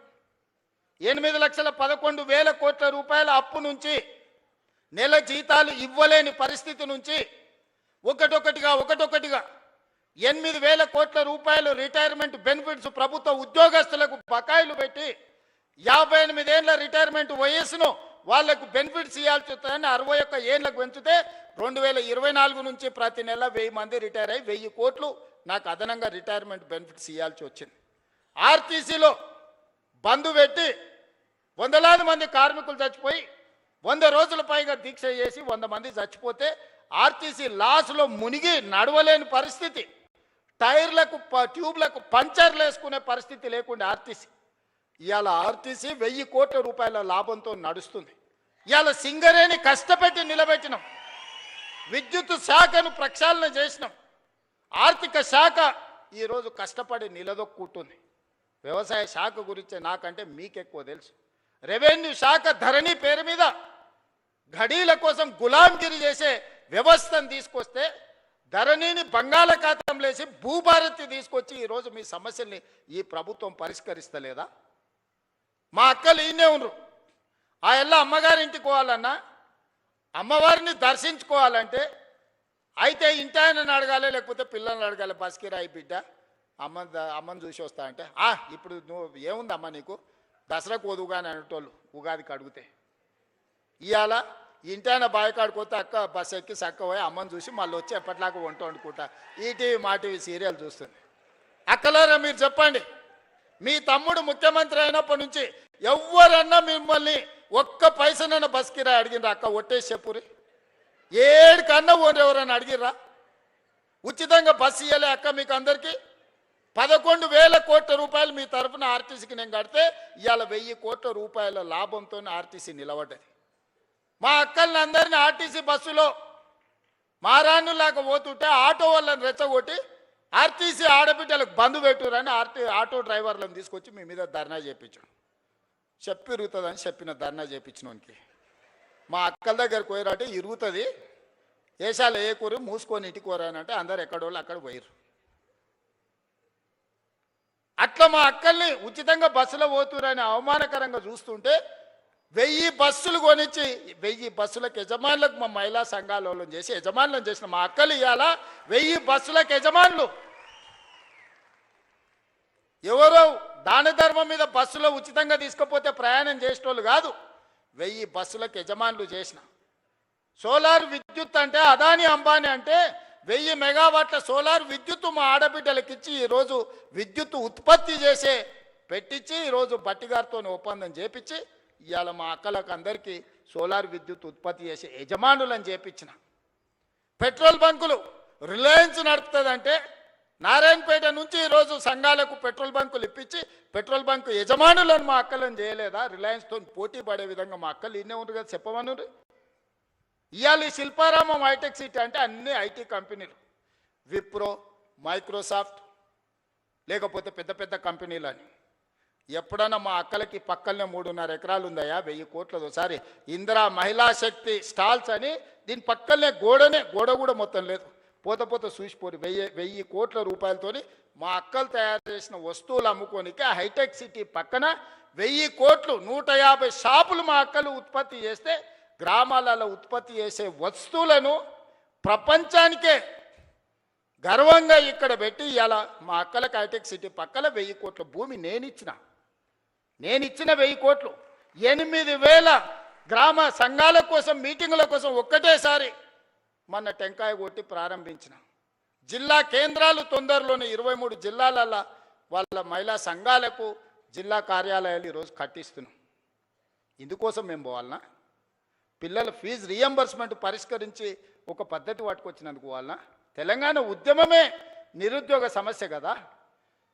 8,11,000 కోట్ల రూపాయల అప్పు నుంచి, నెల జీతాలు ఇవ్వలేని పరిస్థితి నుంచి ఒకటొకటిగా 8,000 కోట్ల రూపాయలు రిటైర్మెంట్ బెనిఫిట్స్ ప్రభుత్వ ఉద్యోగస్తులకు బకాయిలు పెట్టి 58 ఏళ్ళ రిటైర్మెంట్ వయస్సును వాళ్లకు బెనిఫిట్స్ ఇవ్వాల్సి వస్తుందని 61 ఏళ్ళకు పెంచితే 2024 నుంచి ప్రతి నెల 1000 మంది రిటైర్ అయ్యి 1000 కోట్లు నాకు అదనంగా రిటైర్మెంట్ బెనిఫిట్స్ ఇవ్వాల్సి వచ్చింది. ఆర్టీసీలో బంద్ పెట్టి వందలాది మంది కార్మికులు చచ్చిపోయి 100 రోజుల పైగా దీక్ష చేసి 100 మంది చచ్చిపోతే ఆర్టీసీ లాస్లో మునిగి నడవలేని పరిస్థితి, టైర్లకు ట్యూబ్లకు పంచర్లు వేసుకునే పరిస్థితి లేకుండా ఆర్టీసీ. ఇవాళ ఆర్టీసీ 1000 కోట్ల రూపాయల లాభంతో నడుస్తుంది. ఇవాళ సింగరేణి కష్టపెట్టి నిలబెట్టినాం, విద్యుత్ శాఖను ప్రక్షాళన చేసినాం, ఆర్థిక శాఖ ఈరోజు కష్టపడి నిలదొక్కుంటుంది. వ్యవసాయ శాఖ గురించి నాకంటే మీకెక్కువ తెలుసు. రెవెన్యూ శాఖ ధరణి పేరు మీద ఘడీల కోసం గులాంగిరి చేసే వ్యవస్థను తీసుకొస్తే ధరణిని బంగాళాఖాతంలో వేసి భూభారతి తీసుకొచ్చి ఈరోజు మీ సమస్యల్ని ఈ ప్రభుత్వం పరిష్కరిస్తలేదా? మా అక్కలు ఈయనే ఉన్నారు. ఆ ఎల్ల అమ్మగారింటికి పోవాలన్నా, అమ్మవారిని దర్శించుకోవాలంటే అయితే ఇంటాయనని అడగాలి, లేకపోతే పిల్లల్ని అడగాలి. బస్కిరాయి బిడ్డ అమ్మని చూసి వస్తా అంటే ఇప్పుడు నువ్వు ఏముంది అమ్మ నీకు, దసరాకు వదువుగాని అనేటోళ్ళు ఉగాదికి అడిగితే. ఇవాళ ఇంటాయన బాయకాడిపోతే అక్క బస్ ఎక్కి చక్క పోయి అమ్మని చూసి మళ్ళీ వచ్చి ఎప్పటిలాగా వంట వండుకుంటా ఈటీవీ మా టీవీ సీరియల్ చూస్తుంది. అక్కలారా మీరు చెప్పండి, మీ తమ్ముడు ముఖ్యమంత్రి అయినప్పటి నుంచి ఎవరన్నా మిమ్మల్ని ఒక్క పైసనైనా బస్ కిరాయి అడిగినరా? అక్క ఒట్టేసి చెప్పురి, 7 కన్నా ఎవరైనా అడిగిర్రా? ఉచితంగా బస్సు ఇవ్వలే అక్క మీకు అందరికీ? 11,000 కోట్ల రూపాయలు మీ తరఫున ఆర్టీసీకి నేను కడితే ఇవాళ 1000 కోట్ల రూపాయల లాభంతో ఆర్టీసీ నిలబడ్డది. మా అక్కల్ని అందరినీ ఆర్టీసీ బస్సులో మారాన్నులాగా పోతుంటే ఆటో వాళ్ళని రెచ్చగొట్టి ఆర్టీసీ ఆడబిడ్డలకు బంధు పెట్టురని ఆటో డ్రైవర్లను తీసుకొచ్చి మీ మీద ధర్నా చేయించాడు. ఇరుగుతుందని చెప్పిన ధర్నా చేయించినోనికి మా అక్కల దగ్గరకు పోయారంటే ఇరుగుతుంది, ఏషాలు ఏ కూర మూసుకొని ఇంటికి కోరానంటే అందరు ఎక్కడోళ్ళు అక్కడ పోయారు. అట్లా మా అక్కల్ని ఉచితంగా బస్సులో పోతురని అవమానకరంగా చూస్తుంటే 1000 బస్సులు కొనిచ్చి 1000 బస్సులకు యజమానులకు మా మహిళా సంఘాలలో చేసి యజమానులను చేసిన మా అక్కలు ఇవాళ 1000 బస్సులకు యజమానులు. ఎవరో దాన ధర్మం మీద బస్సులో ఉచితంగా తీసుకపోతే ప్రయాణం చేసేటోళ్ళు కాదు, 1000 బస్సులకు యజమానులు చేసిన. సోలార్ విద్యుత్ అంటే అదాని అంబానీ అంటే 1000 మెగావాట్ల సోలార్ విద్యుత్ మా ఆడబిడ్డలకు ఇచ్చి ఈరోజు విద్యుత్ ఉత్పత్తి చేసే పెట్టించి ఈరోజు బట్టిగారితో ఒప్పందం చేపించి ఇవాళ మా అక్కలకు అందరికీ సోలార్ విద్యుత్ ఉత్పత్తి చేసే యజమానులను చేపించిన. పెట్రోల్ బంకులు రిలయన్స్ నడుపుతుందంటే నారాయణపేట నుంచి ఈరోజు సంఘాలకు పెట్రోల్ బంకులు ఇప్పించి పెట్రోల్ బంకు యజమానులను మా అక్కలను చేయలేదా? రిలయన్స్తో పోటీ పడే విధంగా మా అక్కలు ఇన్నే ఉంది కదా, చెప్పమను. ఇవాళ ఈ శిల్పారామం హైటెక్ సిటీ అంటే అన్ని ఐటీ కంపెనీలు, విప్రో, మైక్రోసాఫ్ట్, లేకపోతే పెద్ద పెద్ద కంపెనీలు అని. ఎప్పుడన్నా మా అక్కలకి పక్కనే 3.5 ఎకరాలు ఉందయా, 1000 కోట్లది. ఒకసారి ఇందిరా మహిళా శక్తి స్టాల్స్ అని దీని పక్కనే గోడ కూడా మొత్తం లేదు, పోత చూసిపోరు. 1000 కోట్ల రూపాయలతోని మా అక్కలు తయారు చేసిన వస్తువులు అమ్ముకోనికి హైటెక్ సిటీ పక్కన 1000 కోట్లు 150 షాపులు మా అక్కలు ఉత్పత్తి చేస్తే గ్రామాలలో ఉత్పత్తి చేసే వస్తువులను ప్రపంచానికే గర్వంగా ఇక్కడ పెట్టి ఇలా మా అక్కలకు హైటెక్ సిటీ పక్కన 1000 కోట్ల భూమి నేనిచ్చిన 1000 కోట్లు 8,000 గ్రామ సంఘాల కోసం మీటింగుల కోసం ఒక్కటేసారి మొన్న టెంకాయ కొట్టి ప్రారంభించిన. జిల్లా కేంద్రాలు తొందరలోనే 23 జిల్లాలలో వాళ్ళ మహిళా సంఘాలకు జిల్లా కార్యాలయాలు ఈరోజు కట్టిస్తున్నాం. ఇందుకోసం మేము పోవాలన్నా? పిల్లల ఫీజు రియంబర్స్మెంట్ పరిష్కరించి ఒక పద్ధతి పట్టుకొచ్చినందుకు పోవాలన్నా? తెలంగాణ ఉద్యమమే నిరుద్యోగ సమస్య కదా.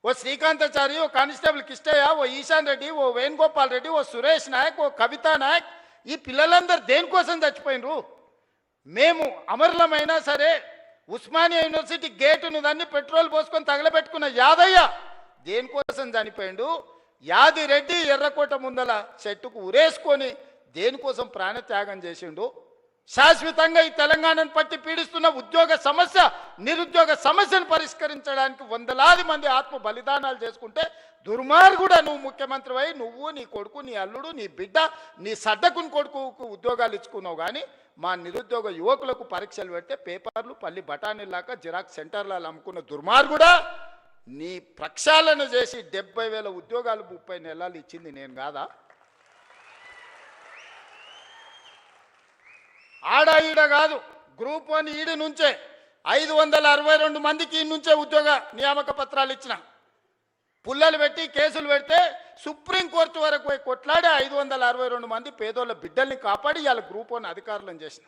ఓ శ్రీకాంతాచారి, ఓ కానిస్టేబుల్ కిష్టయ్య, ఓ ఈశాన్ రెడ్డి, ఓ వేణుగోపాల్ రెడ్డి, ఓ సురేష్ నాయక్, ఓ కవితా నాయక్, ఈ పిల్లలందరూ దేనికోసం చచ్చిపోయినరు? మేము అమరులమైనా సరే ఉస్మానియా యూనివర్సిటీ గేటును దాన్ని పెట్రోల్ పోసుకొని తగలబెట్టుకున్న యాదయ్య దేనికోసం చనిపోయిండు? యాదిరెడ్డి ఎర్రకోట ముందల చెట్టుకు ఉరేసుకొని దేనికోసం ప్రాణత్యాగం చేసిండు? శాశ్వతంగా ఈ తెలంగాణను పట్టి పీడిస్తున్న ఉద్యోగ సమస్య, నిరుద్యోగ సమస్యను పరిష్కరించడానికి 100,000 మంది ఆత్మ బలిదానాలు చేసుకుంటే దుర్మార్గుడా నువ్వు ముఖ్యమంత్రి అయి నువ్వు, నీ కొడుకు, నీ అల్లుడు, నీ బిడ్డ, నీ సడ్డకుని కొడుకుకు ఉద్యోగాలు ఇచ్చుకున్నావు. కానీ మా నిరుద్యోగ యువకులకు పరీక్షలు పెడితే పేపర్లు పల్లి బఠానీలాగా జిరాక్స్ సెంటర్లలో అమ్ముకున్న దుర్మార్గుడా, నీ ప్రక్షాళన చేసి 70,000 ఉద్యోగాలు 30 నెలలు ఇచ్చింది నేను కాదా? ఆడ ఈడ కాదు, గ్రూప్ 1 ఈడి నుంచే 562 మందికి ఈ నుంచే ఉద్యోగ నియామక పత్రాలు ఇచ్చిన. పుల్లలు పెట్టి కేసులు పెడితే సుప్రీంకోర్టు వరకు పోయి కొట్లాడి 562 మంది పేదోళ్ళ బిడ్డల్ని కాపాడి ఇవాళ గ్రూప్ 1 అధికారులను చేసిన.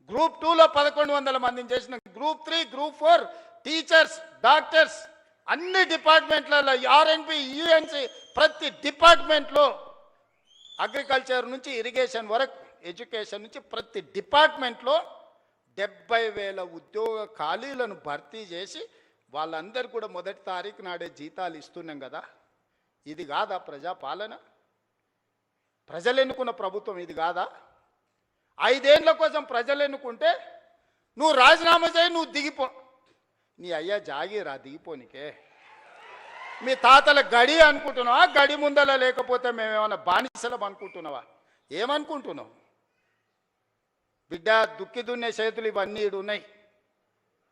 గ్రూప్ 2లో 1100 మందిని చేసిన, గ్రూప్ 3, గ్రూప్ 4 టీచర్స్, డాక్టర్స్, అన్ని డిపార్ట్మెంట్లలో ఆర్ఎన్బి, యుఎన్సి, ప్రతి డిపార్ట్మెంట్లో అగ్రికల్చర్ నుంచి ఇరిగేషన్ వరకు, ఎడ్యుకేషన్ నుంచి ప్రతి డిపార్ట్మెంట్లో 70,000 ఉద్యోగ ఖాళీలను భర్తీ చేసి వాళ్ళందరూ కూడా మొదటి తారీఖు నాడే జీతాలు ఇస్తున్నాం కదా. ఇది కాదా ప్రజాపాలన? ప్రజలు ఎన్నుకున్న ప్రభుత్వం ఇది కాదా? 5 ఏళ్ల కోసం ప్రజలు ఎన్నుకుంటే నువ్వు రాజీనామా చేయి, నువ్వు దిగిపో. నీ అయ్యా జాగీరా దిగిపోనికే. మీ తాతల గడి అనుకుంటున్నావా? గడి ముందల లేకపోతే మేమేమన్నా బానిసలం అనుకుంటున్నావా? ఏమనుకుంటున్నావు? బిడ్డ, దుక్కి దున్నే చేతులు ఇవన్నీ ఉన్నాయి.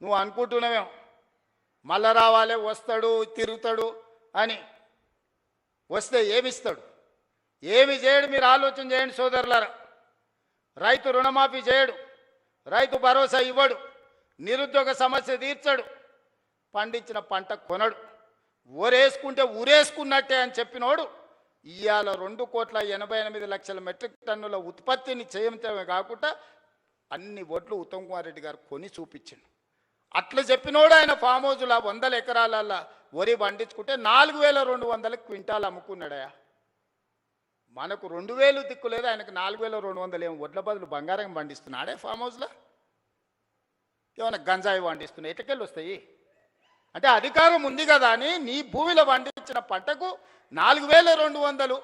నువ్వు అనుకుంటున్నావేమో మళ్ళా రావాలి, వస్తాడు, తిరుగుతాడు అని. వస్తే ఏమిస్తాడు? ఏమి చేయడు. మీరు ఆలోచన చేయండి సోదరులారా. రైతు రుణమాఫీ చేయడు, రైతు భరోసా ఇవ్వడు, నిరుద్యోగ సమస్య తీర్చడు, పండించిన పంట కొనడు. ఊరేసుకుంటే ఊరేసుకున్నట్టే అని చెప్పినోడు ఇవాళ 2,88,00,000 మెట్రిక్ టన్నుల ఉత్పత్తిని చేయటమే కాకుండా అన్ని ఒడ్లు ఉత్తమ్ కుమార్ రెడ్డి గారు కొని చూపించిండు. అట్లా చెప్పినోడు ఆయన ఫామ్ హౌస్లో 100 ఎకరాల వరి పండించుకుంటే 4,200 క్వింటాలు అమ్ముకున్నాడయా. మనకు 2,000 దిక్కు లేదు, ఆయనకు 4,200 ఏమో వడ్ల బదులు బంగారం పండిస్తున్నాడే ఫామ్ హౌస్లో. ఏమైనా గంజాయి పండిస్తున్నాయి, ఎటకెళ్ళి వస్తాయి? అంటే అధికారం ఉంది కదా అని నీ భూమిలో పండించిన పంటకు 4,200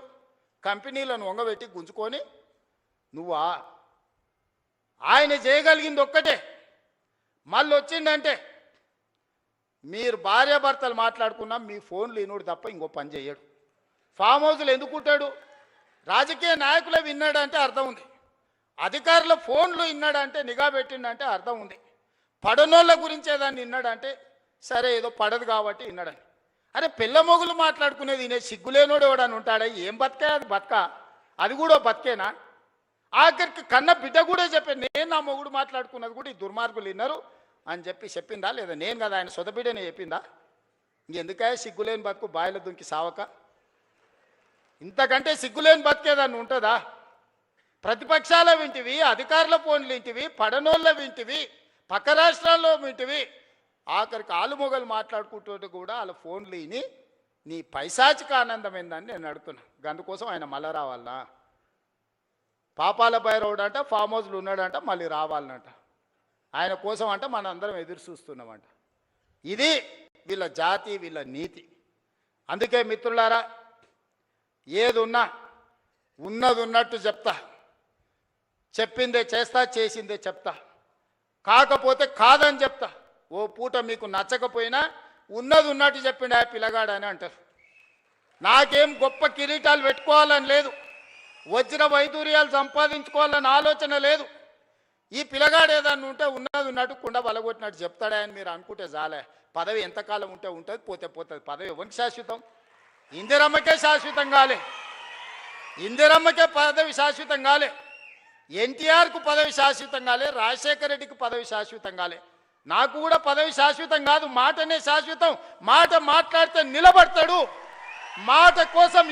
కంపెనీలను వంగబెట్టి గుంజుకొని నువ్వా? ఆయన చేయగలిగింది ఒక్కటే, మళ్ళీ వచ్చిందంటే మీరు భార్యాభర్తలు మాట్లాడుకున్నా మీ ఫోన్లు ఇనుడు తప్ప ఇంకో పని చేయడు. ఫామ్ హౌస్లు ఎందుకుంటాడు? రాజకీయ నాయకులే విన్నాడంటే అర్థం ఉంది, అధికారుల ఫోన్లు విన్నాడంటే, నిఘా పెట్టిండంటే అర్థం ఉంది. పడనోళ్ళ గురించే దాన్ని విన్నాడంటే సరే ఏదో పడదు కాబట్టి విన్నాడని. అరే పిల్ల మొగులు మాట్లాడుకునేది వినే సిగ్గులేనోడు ఎవడని ఉంటాడా? ఏం బతికే అది? బతక అది కూడా బతికేనా? ఆఖరికి కన్న బిడ్డ కూడా చెప్పాను, నేను నా మొగుడు మాట్లాడుకున్నది కూడా ఈ దుర్మార్గులు విన్నారు అని చెప్పిందా లేదా? నేను కదా ఆయన సొంత బిడ్డనే చెప్పిందా? ఇంకెందుకే సిగ్గులేని బతుకు బాయిల దుంకి సావక? ఇంతకంటే సిగ్గులేని బతికేదాన్ని ఉంటుందా? ప్రతిపక్షాల వింటివి, అధికారుల ఫోన్లు వింటివి, పడనోళ్ళ వింటివి, పక్క రాష్ట్రాల్లో వింటివి, ఆఖరికి ఆలుమొగలు మాట్లాడుకుంటూ కూడా వాళ్ళ ఫోన్లు విని నీ పైశాచిక ఆనందం ఏందని నేను అడుగుతున్నా. అందుకోసం ఆయన మళ్ళా రావాలనా? పాపాల భైరవుడు అంట ఫామ్ హౌస్లు ఉన్నాడంట, మళ్ళీ రావాలనంట. ఆయన కోసం అంట మన అందరం ఎదురు చూస్తున్నామంట. ఇది వీళ్ళ జాతి, వీళ్ళ నీతి. అందుకే మిత్రులారా, ఏది ఉన్నా ఉన్నది ఉన్నట్టు చెప్తా, చెప్పిందే చేస్తా, చేసిందే చెప్తా, కాకపోతే కాదని చెప్తా. ఓ పూట మీకు నచ్చకపోయినా ఉన్నది ఉన్నట్టు చెప్పిండు ఆ పిల్లగాడని అంటారు. నాకేం గొప్ప కిరీటాలు పెట్టుకోవాలని లేదు, వజ్ర వైదూర్యాలు సంపాదించుకోవాలని ఆలోచన లేదు. ఈ పిల్లగాడు ఏదన్నా ఉంటే ఉన్నది ఉన్నట్టు కుండ బలగొట్టినట్టు చెప్తాడా అని మీరు అనుకుంటే చాలే. పదవి ఎంతకాలం ఉంటే ఉంటుంది, పోతే పోతుంది. పదవి ఎవరికి శాశ్వతం? ఇందిరమ్మకే శాశ్వతం కాలే, ఇందిరమ్మకే పదవి శాశ్వతం కాలే, ఎన్టీఆర్కు పదవి శాశ్వతం కాలే, రాజశేఖర రెడ్డికి పదవి శాశ్వతం కాలే. నాకు కూడా పదవి శాశ్వతం కాదు, మాటనే శాశ్వతం. మాట మాట్లాడితే నిలబడతాడు, మాట కోసం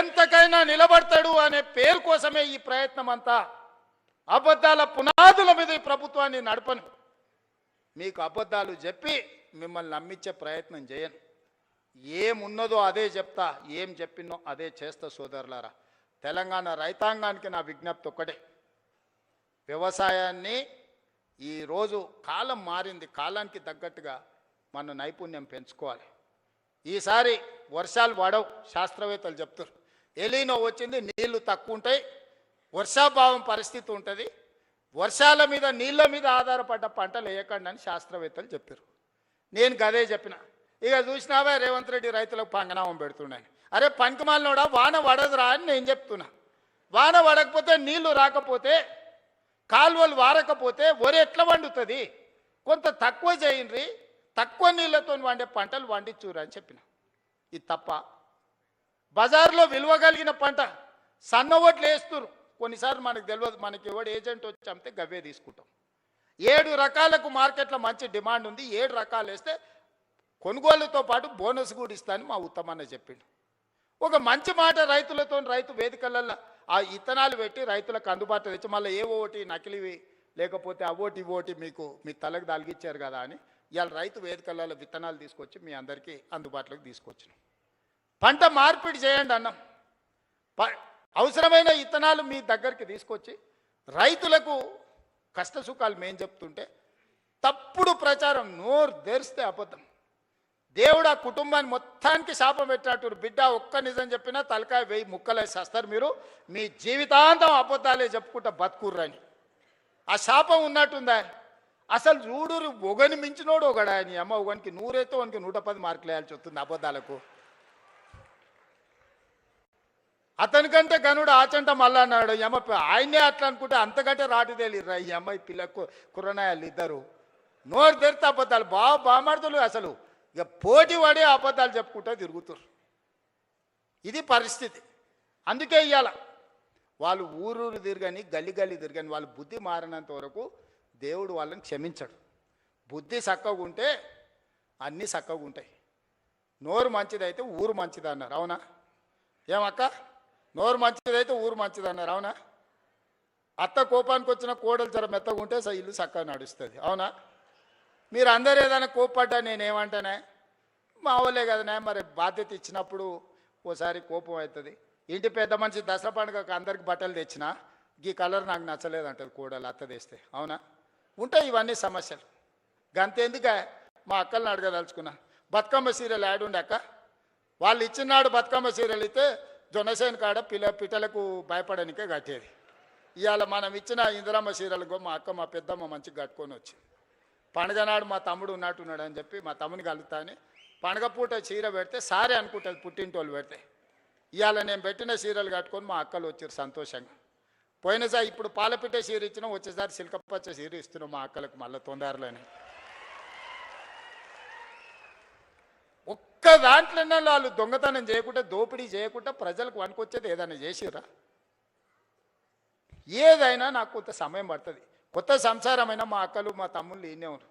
ఎంతకైనా నిలబడతాడు అనే పేరు కోసమే ఈ ప్రయత్నం అంతా. అబద్ధాల పునాదుల మీద ఈ ప్రభుత్వాన్ని నడపను. మీకు అబద్ధాలు చెప్పి మిమ్మల్ని నమ్మించే ప్రయత్నం చేయను. ఏమున్నదో అదే చెప్తా, ఏం చెప్పినో అదే చేస్తా. సోదరులారా, తెలంగాణ రైతాంగానికి నా విజ్ఞప్తి ఒక్కటే, వ్యవసాయాన్ని ఈరోజు కాలం మారింది, కాలానికి తగ్గట్టుగా మన నైపుణ్యం పెంచుకోవాలి. ఈసారి వర్షాలు పడవు, శాస్త్రవేత్తలు చెప్తారు. ఎలీనో వచ్చింది, నీళ్లు తక్కువ ఉంటాయి, వర్షాభావం పరిస్థితి ఉంటుంది, వర్షాల మీద నీళ్ళ మీద ఆధారపడ్డ పంటలు వేయకండి అని శాస్త్రవేత్తలు చెప్పారు. నేను గదే చెప్పిన. ఇక చూసినావా రేవంత్ రెడ్డి రైతులకు పంగనామం పెడుతున్నాను. అరే పంకమాలనోడా, వాన పడదురా అని నేను చెప్తున్నా. వాన పడకపోతే, నీళ్లు రాకపోతే, కాలువలు వారకపోతే వరి ఎట్లా వండుతుంది? కొంత తక్కువ చేయండి, తక్కువ నీళ్ళతో వండే పంటలు వండించురా అని చెప్పిన. ఇది తప్ప? బజార్లో విలువ కలిగిన పంట సన్న ఓట్లు వేస్తున్నారు. కొన్నిసార్లు మనకు తెలియదు, మనకి ఎవడు ఏజెంట్ వచ్చి అమ్మితే గవ్వే తీసుకుంటాం. 7 రకాలకు మార్కెట్లో మంచి డిమాండ్ ఉంది, 7 రకాలు వేస్తే కొనుగోలుతో పాటు బోనస్ కూడా ఇస్తానని మా ఉత్తమన్న చెప్పిండు. ఒక మంచి మాట రైతులతో, రైతు వేదికలలో ఆ ఇత్తనాలు పెట్టి రైతులకు అందుబాటులో తెచ్చి మళ్ళీ ఏ ఓటి నకిలివి లేకపోతే అవోటి ఇవోటి మీకు మీ తలకు తలిగిచ్చారు కదా అని ఇవాళ రైతు వేదికలలో విత్తనాలు తీసుకొచ్చి మీ అందరికీ అందుబాటులోకి తీసుకొచ్చినాం. పంట మార్పిడి చేయండి అన్నాం. అవసరమైన విత్తనాలు మీ దగ్గరికి తీసుకొచ్చి రైతులకు కష్ట సుఖాలు మేము చెప్తుంటే తప్పుడు ప్రచారం, నోరు తెరిస్తే అబద్ధం. దేవుడు ఆ కుటుంబాన్ని మొత్తానికి శాపం పెట్టినట్టు, బిడ్డ ఒక్క నిజం చెప్పినా తలకాయ 1000 ముక్కలేసి వస్తారు మీరు, మీ జీవితాంతం అబద్ధాలే చెప్పుకుంటా బతుకుర్రని. ఆ శాపం ఉన్నట్టుందా? అసలు చూడు, ఒకని మించినోడు ఒకడా, నీ అమ్మ ఒకనికి 100 అయితే వానికి 110 మార్కులు వేయాల్సి వస్తుంది అబద్ధాలకు. అతనికంటే గనుడు ఆచంట మళ్ళా అన్నాడు. అమ్మ ఆయనే అట్లా అనుకుంటే అంతకంటే రాటు తేలిర్రా ఈ అమ్మాయి పిల్లకు కుర్రనాయాలు ఇద్దరు. నోరు తెరితే అబద్ధాలు, బామాడుతులు అసలు ఇక పోటీ పడే అబద్ధాలు చెప్పుకుంటూ తిరుగుతారు. ఇది పరిస్థితి. అందుకే ఇవాళ వాళ్ళు ఊరూరు తిరగని గల్లి తిరగని వాళ్ళు బుద్ధి మారినంత వరకు దేవుడు వాళ్ళని క్షమించడు. బుద్ధి చక్కగా ఉంటే అన్నీ చక్కగా ఉంటాయి. నోరు మంచిదైతే ఊరు మంచిది అన్నారు, అవునా? ఏమక్క, నోరు మంచిదైతే ఊరు మంచిది అన్నారు, అవునా? అత్త కోపానికి వచ్చిన కోడలు జర మెత్తగా ఉంటే ఇల్లు చక్కగా నడుస్తుంది, అవునా? మీరు అందరు ఏదైనా కోప్పడ్డా నేనేమంటానే, మా వాళ్ళే కదనే, మరి బాధ్యత ఇచ్చినప్పుడు ఓసారి కోపం అవుతుంది. ఇంటి పెద్ద మనిషి దసరా పండుగకు అందరికి బట్టలు తెచ్చినా ఈ కలర్ నాకు నచ్చలేదు అంటారు కోడలు అత్త తెస్తే, అవునా? ఉంటాయి ఇవన్నీ సమస్యలు. గంతెందుక మా అక్కల్ని అడగదలుచుకున్నా, బతుకమ్మ సీరియల్ యాడ్ ఉండే అక్క, వాళ్ళు ఇచ్చినాడు బతుకమ్మ సీరియల్ అయితే జొన్నసేన కాడ పిట్టలకు భయపడనికే కట్టేది. ఇవాళ మనం ఇచ్చిన ఇందిరమ్మ సీరియల్కు మా అక్క మా పెద్దమ్మ మంచిగా కట్టుకొని వచ్చింది. పండుగ నాడు మా తమ్ముడు ఉన్నట్టున్నాడు అని చెప్పి మా తమ్ముని కలుగుతా అని పండుగ పూట చీర పెడితే సారే అనుకుంటుంది పుట్టింటోళ్ళు పెడితే. ఇవాళ నేను పెట్టిన సీరియల్ కట్టుకొని మా అక్కలు వచ్చారు సంతోషంగా. పోయినసారి ఇప్పుడు పాలపిట్ట చీర ఇచ్చినాం, వచ్చేసారి సిల్కపచ్చ చీర ఇస్తున్నాం మా అక్కలకు మళ్ళీ తొందరలోనే. ఒక్క దాంట్లోనే వాళ్ళు దొంగతనం చేయకుండా దోపిడీ చేయకుండా ప్రజలకు వనుకొచ్చేది ఏదైనా చేసిరా? ఏదైనా నాకు కొంత సమయం పడుతుంది. కొత్త సంసారమైనా మా అక్కలు మా తమ్ముళ్ళు ఈయనే ఉన్నారు.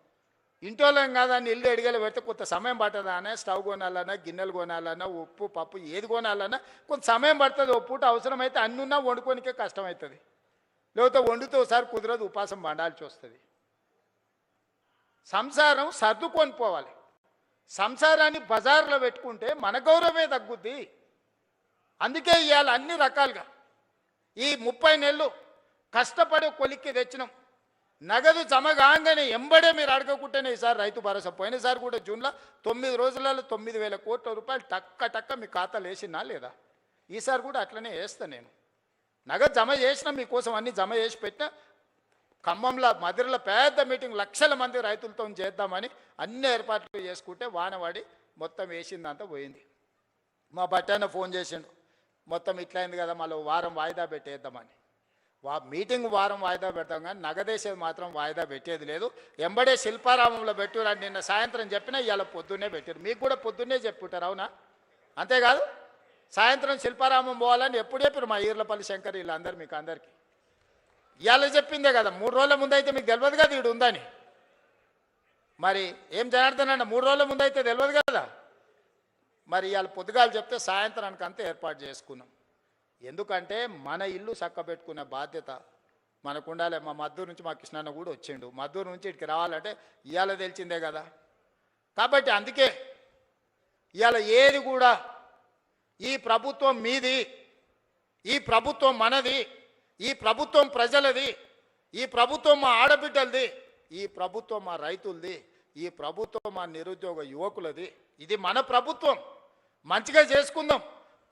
ఇంటోళ్ళం కాదని ఇల్లు ఎడిగలు పెడితే కొంత సమయం పడుతుందా అనే, స్టవ్ కొనాలన్నా గిన్నెలు కొనాలన్నా ఉప్పు పప్పు ఏది కొనాలన్నా కొంత సమయం పడుతుంది. ఒక పూట అవసరమైతే అన్నున్నా వండుకోనికే కష్టమవుతుంది, లేకపోతే వండుతూ ఒకసారి కుదరదు, ఉపాసం పండాల్సి వస్తుంది. సంసారం సర్దుకొని పోవాలి. సంసారాన్ని బజార్లో పెట్టుకుంటే మన గౌరవమే తగ్గుద్ది. అందుకే ఇవాళ అన్ని రకాలుగా ఈ 30 నెలలు కష్టపడి కొలిక్కి తెచ్చినాం. నగదు జమ కాగానే ఎంబడే మీరు అడగకుంటేనే ఈసారి రైతు భరోసా. పోయినసారి కూడా జూన్లో 9 రోజులలో 9,000 కోట్ల రూపాయలు టక్క మీ ఖాతాలు వేసినా లేదా? ఈసారి కూడా అట్లనే వేస్తా నేను. నగదు జమ చేసినా మీకోసం అన్ని జమ చేసి పెట్టినా. ఖమ్మంలో మదిరలో పెద్ద మీటింగ్, లక్షల మంది రైతులతో చేద్దామని అన్ని ఏర్పాట్లు చేసుకుంటే వానవాడి మొత్తం వేసిందంతా పోయింది. మా బట్టాన ఫోన్ చేసిండు, మొత్తం ఇట్లయింది కదా మళ్ళీ వారం వాయిదా పెట్టేద్దామని. మీటింగ్ వారం వాయిదా పెడతాం కానీ నగదేసేది మాత్రం వాయిదా పెట్టేది లేదు. ఎంబడే శిల్పారామంలో పెట్టురు నిన్న సాయంత్రం చెప్పినా ఇవాళ పొద్దున్నే పెట్టారు. మీకు కూడా పొద్దున్నే చెప్పుంటారు, అవునా? అంతేకాదు సాయంత్రం శిల్పారామం పోవాలని ఎప్పుడు చెప్పారు మా ఈర్లపల్లి శంకర్ వీళ్ళందరూ మీకు అందరికీ. ఇవాళ చెప్పిందే కదా, 3 రోజుల ముందు అయితే మీకు తెలియదు కదా ఈడు ఉందని. మరి ఏం జనార్దనన్న 3 రోజుల ముందు అయితే తెలియదు కదా. మరి ఇవాళ పొద్దుగాలు చెప్తే సాయంత్రానికి అంతా ఏర్పాటు చేసుకున్నాం. ఎందుకంటే మన ఇల్లు చక్కబెట్టుకునే బాధ్యత మనకు ఉండాలి. మా మద్దూరు నుంచి మా కృష్ణన్న కూడా వచ్చిండు. మద్దూరు నుంచి ఇక్కడికి రావాలంటే ఇవాళ తెలిసిందే కదా. కాబట్టి అందుకే ఇవాళ ఏది కూడా ఈ ప్రభుత్వం మీది, ఈ ప్రభుత్వం మనది, ఈ ప్రభుత్వం ప్రజలది, ఈ ప్రభుత్వం మా ఆడబిడ్డలది, ఈ ప్రభుత్వం మా రైతులది, ఈ ప్రభుత్వం మా నిరుద్యోగ యువకులది. ఇది మన ప్రభుత్వం. మంచిగా చేసుకుందాం.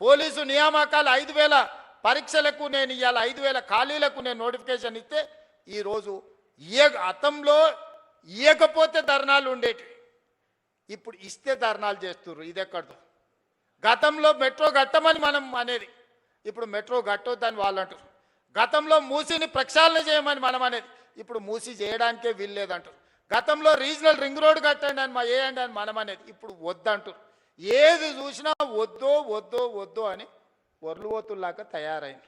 పోలీసు నియామకాలు 5,000 పరీక్షలకు నేను ఇవాళ 5,000 ఖాళీలకు నేను నోటిఫికేషన్ ఇస్తే ఈరోజు గతంలో ఇవ్వకపోతే ధర్నాలు ఉండేవి, ఇప్పుడు ఇస్తే ధర్నాలు చేస్తున్నారు. ఇది ఎక్కడో. గతంలో మెట్రో కట్టమని మనం అనేది, ఇప్పుడు మెట్రో కట్టొద్దని వాళ్ళు అంటారు. గతంలో మూసీని ప్రక్షాళన చేయమని మనం అనేది, ఇప్పుడు మూసీ చేయడానికే వీల్లేదంటారు. గతంలో రీజనల్ రింగ్ రోడ్ కట్టండి అని వేయండి అని మనం అనేది, ఇప్పుడు వద్దంటారు. ఏది చూసినా వద్దో అని ఒర్లువోతుల్లాగా తయారైంది.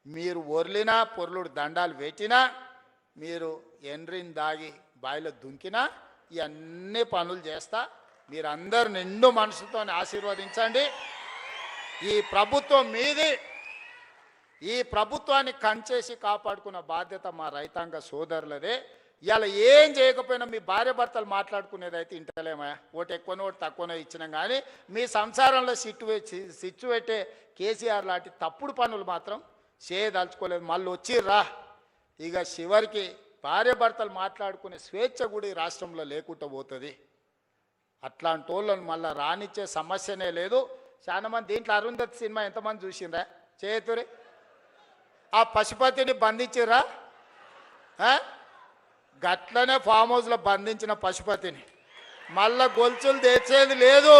మీరు ఒర్లినా పొర్లుడు దండాలు పెట్టినా, మీరు ఎండ్రిని దాగి బాయిలో దుంకినా ఇవన్నీ పనులు చేస్తా. మీరందరూ నిండు మనసుతో ఆశీర్వదించండి. ఈ ప్రభుత్వం మీది, ఈ ప్రభుత్వాన్ని కంచేసి కాపాడుకున్న బాధ్యత మా రైతాంగ సోదరులదే. ఇలా ఏం చేయకపోయినా మీ భార్య భర్తలు మాట్లాడుకునేది అయితే ఇంటలేమా, ఓటు ఎక్కువనో ఓటు తక్కువనో ఇచ్చినాం, కానీ మీ సంసారంలో సిచ్చు పెట్టే కేసీఆర్ లాంటి తప్పుడు పనులు మాత్రం చేయదలుచుకోలేదు. మళ్ళీ వచ్చిర్రా ఇక చివరికి భార్య భర్తలు మాట్లాడుకునే స్వేచ్ఛ కూడా ఈ రాష్ట్రంలో లేకుండా పోతుంది. అట్లాంటి వాళ్ళని మళ్ళీ రానిచ్చే సమస్యనే లేదు. చాలా మంది దీంట్లో అరుంధతి సినిమా ఎంతమంది చూసిండ్రా చేతురే? ఆ పశుపతిని బంధించిర్రా? గట్లనే ఫామ్ హౌస్లో బంధించిన పశుపతిని మళ్ళా గొలుసులు తెచ్చేది లేదు.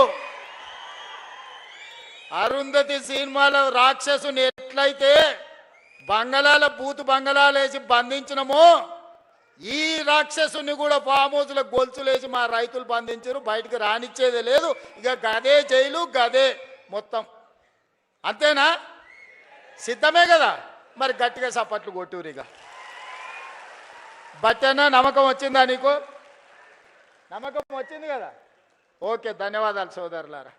అరుంధతి సినిమాలో రాక్షసుని ఎట్లయితే బంగళాల బూతు బంగళాలు వేసి బంధించినమో ఈ రాక్షసుని కూడా ఫామ్ హౌస్లో గొలుసులు వేసి మా రైతులు బంధించారు. బయటకు రానిచ్చేది లేదు. ఇక గదే జైలు గదే మొత్తం. అంతేనా? సిద్ధమే కదా? మరి గట్టిగా సపట్లు కొట్టురు. ఇక బట్టన్నా నమ్మకం వచ్చిందా నీకు? నమ్మకం వచ్చింది కదా? ఓకే, ధన్యవాదాలు సోదరులారా.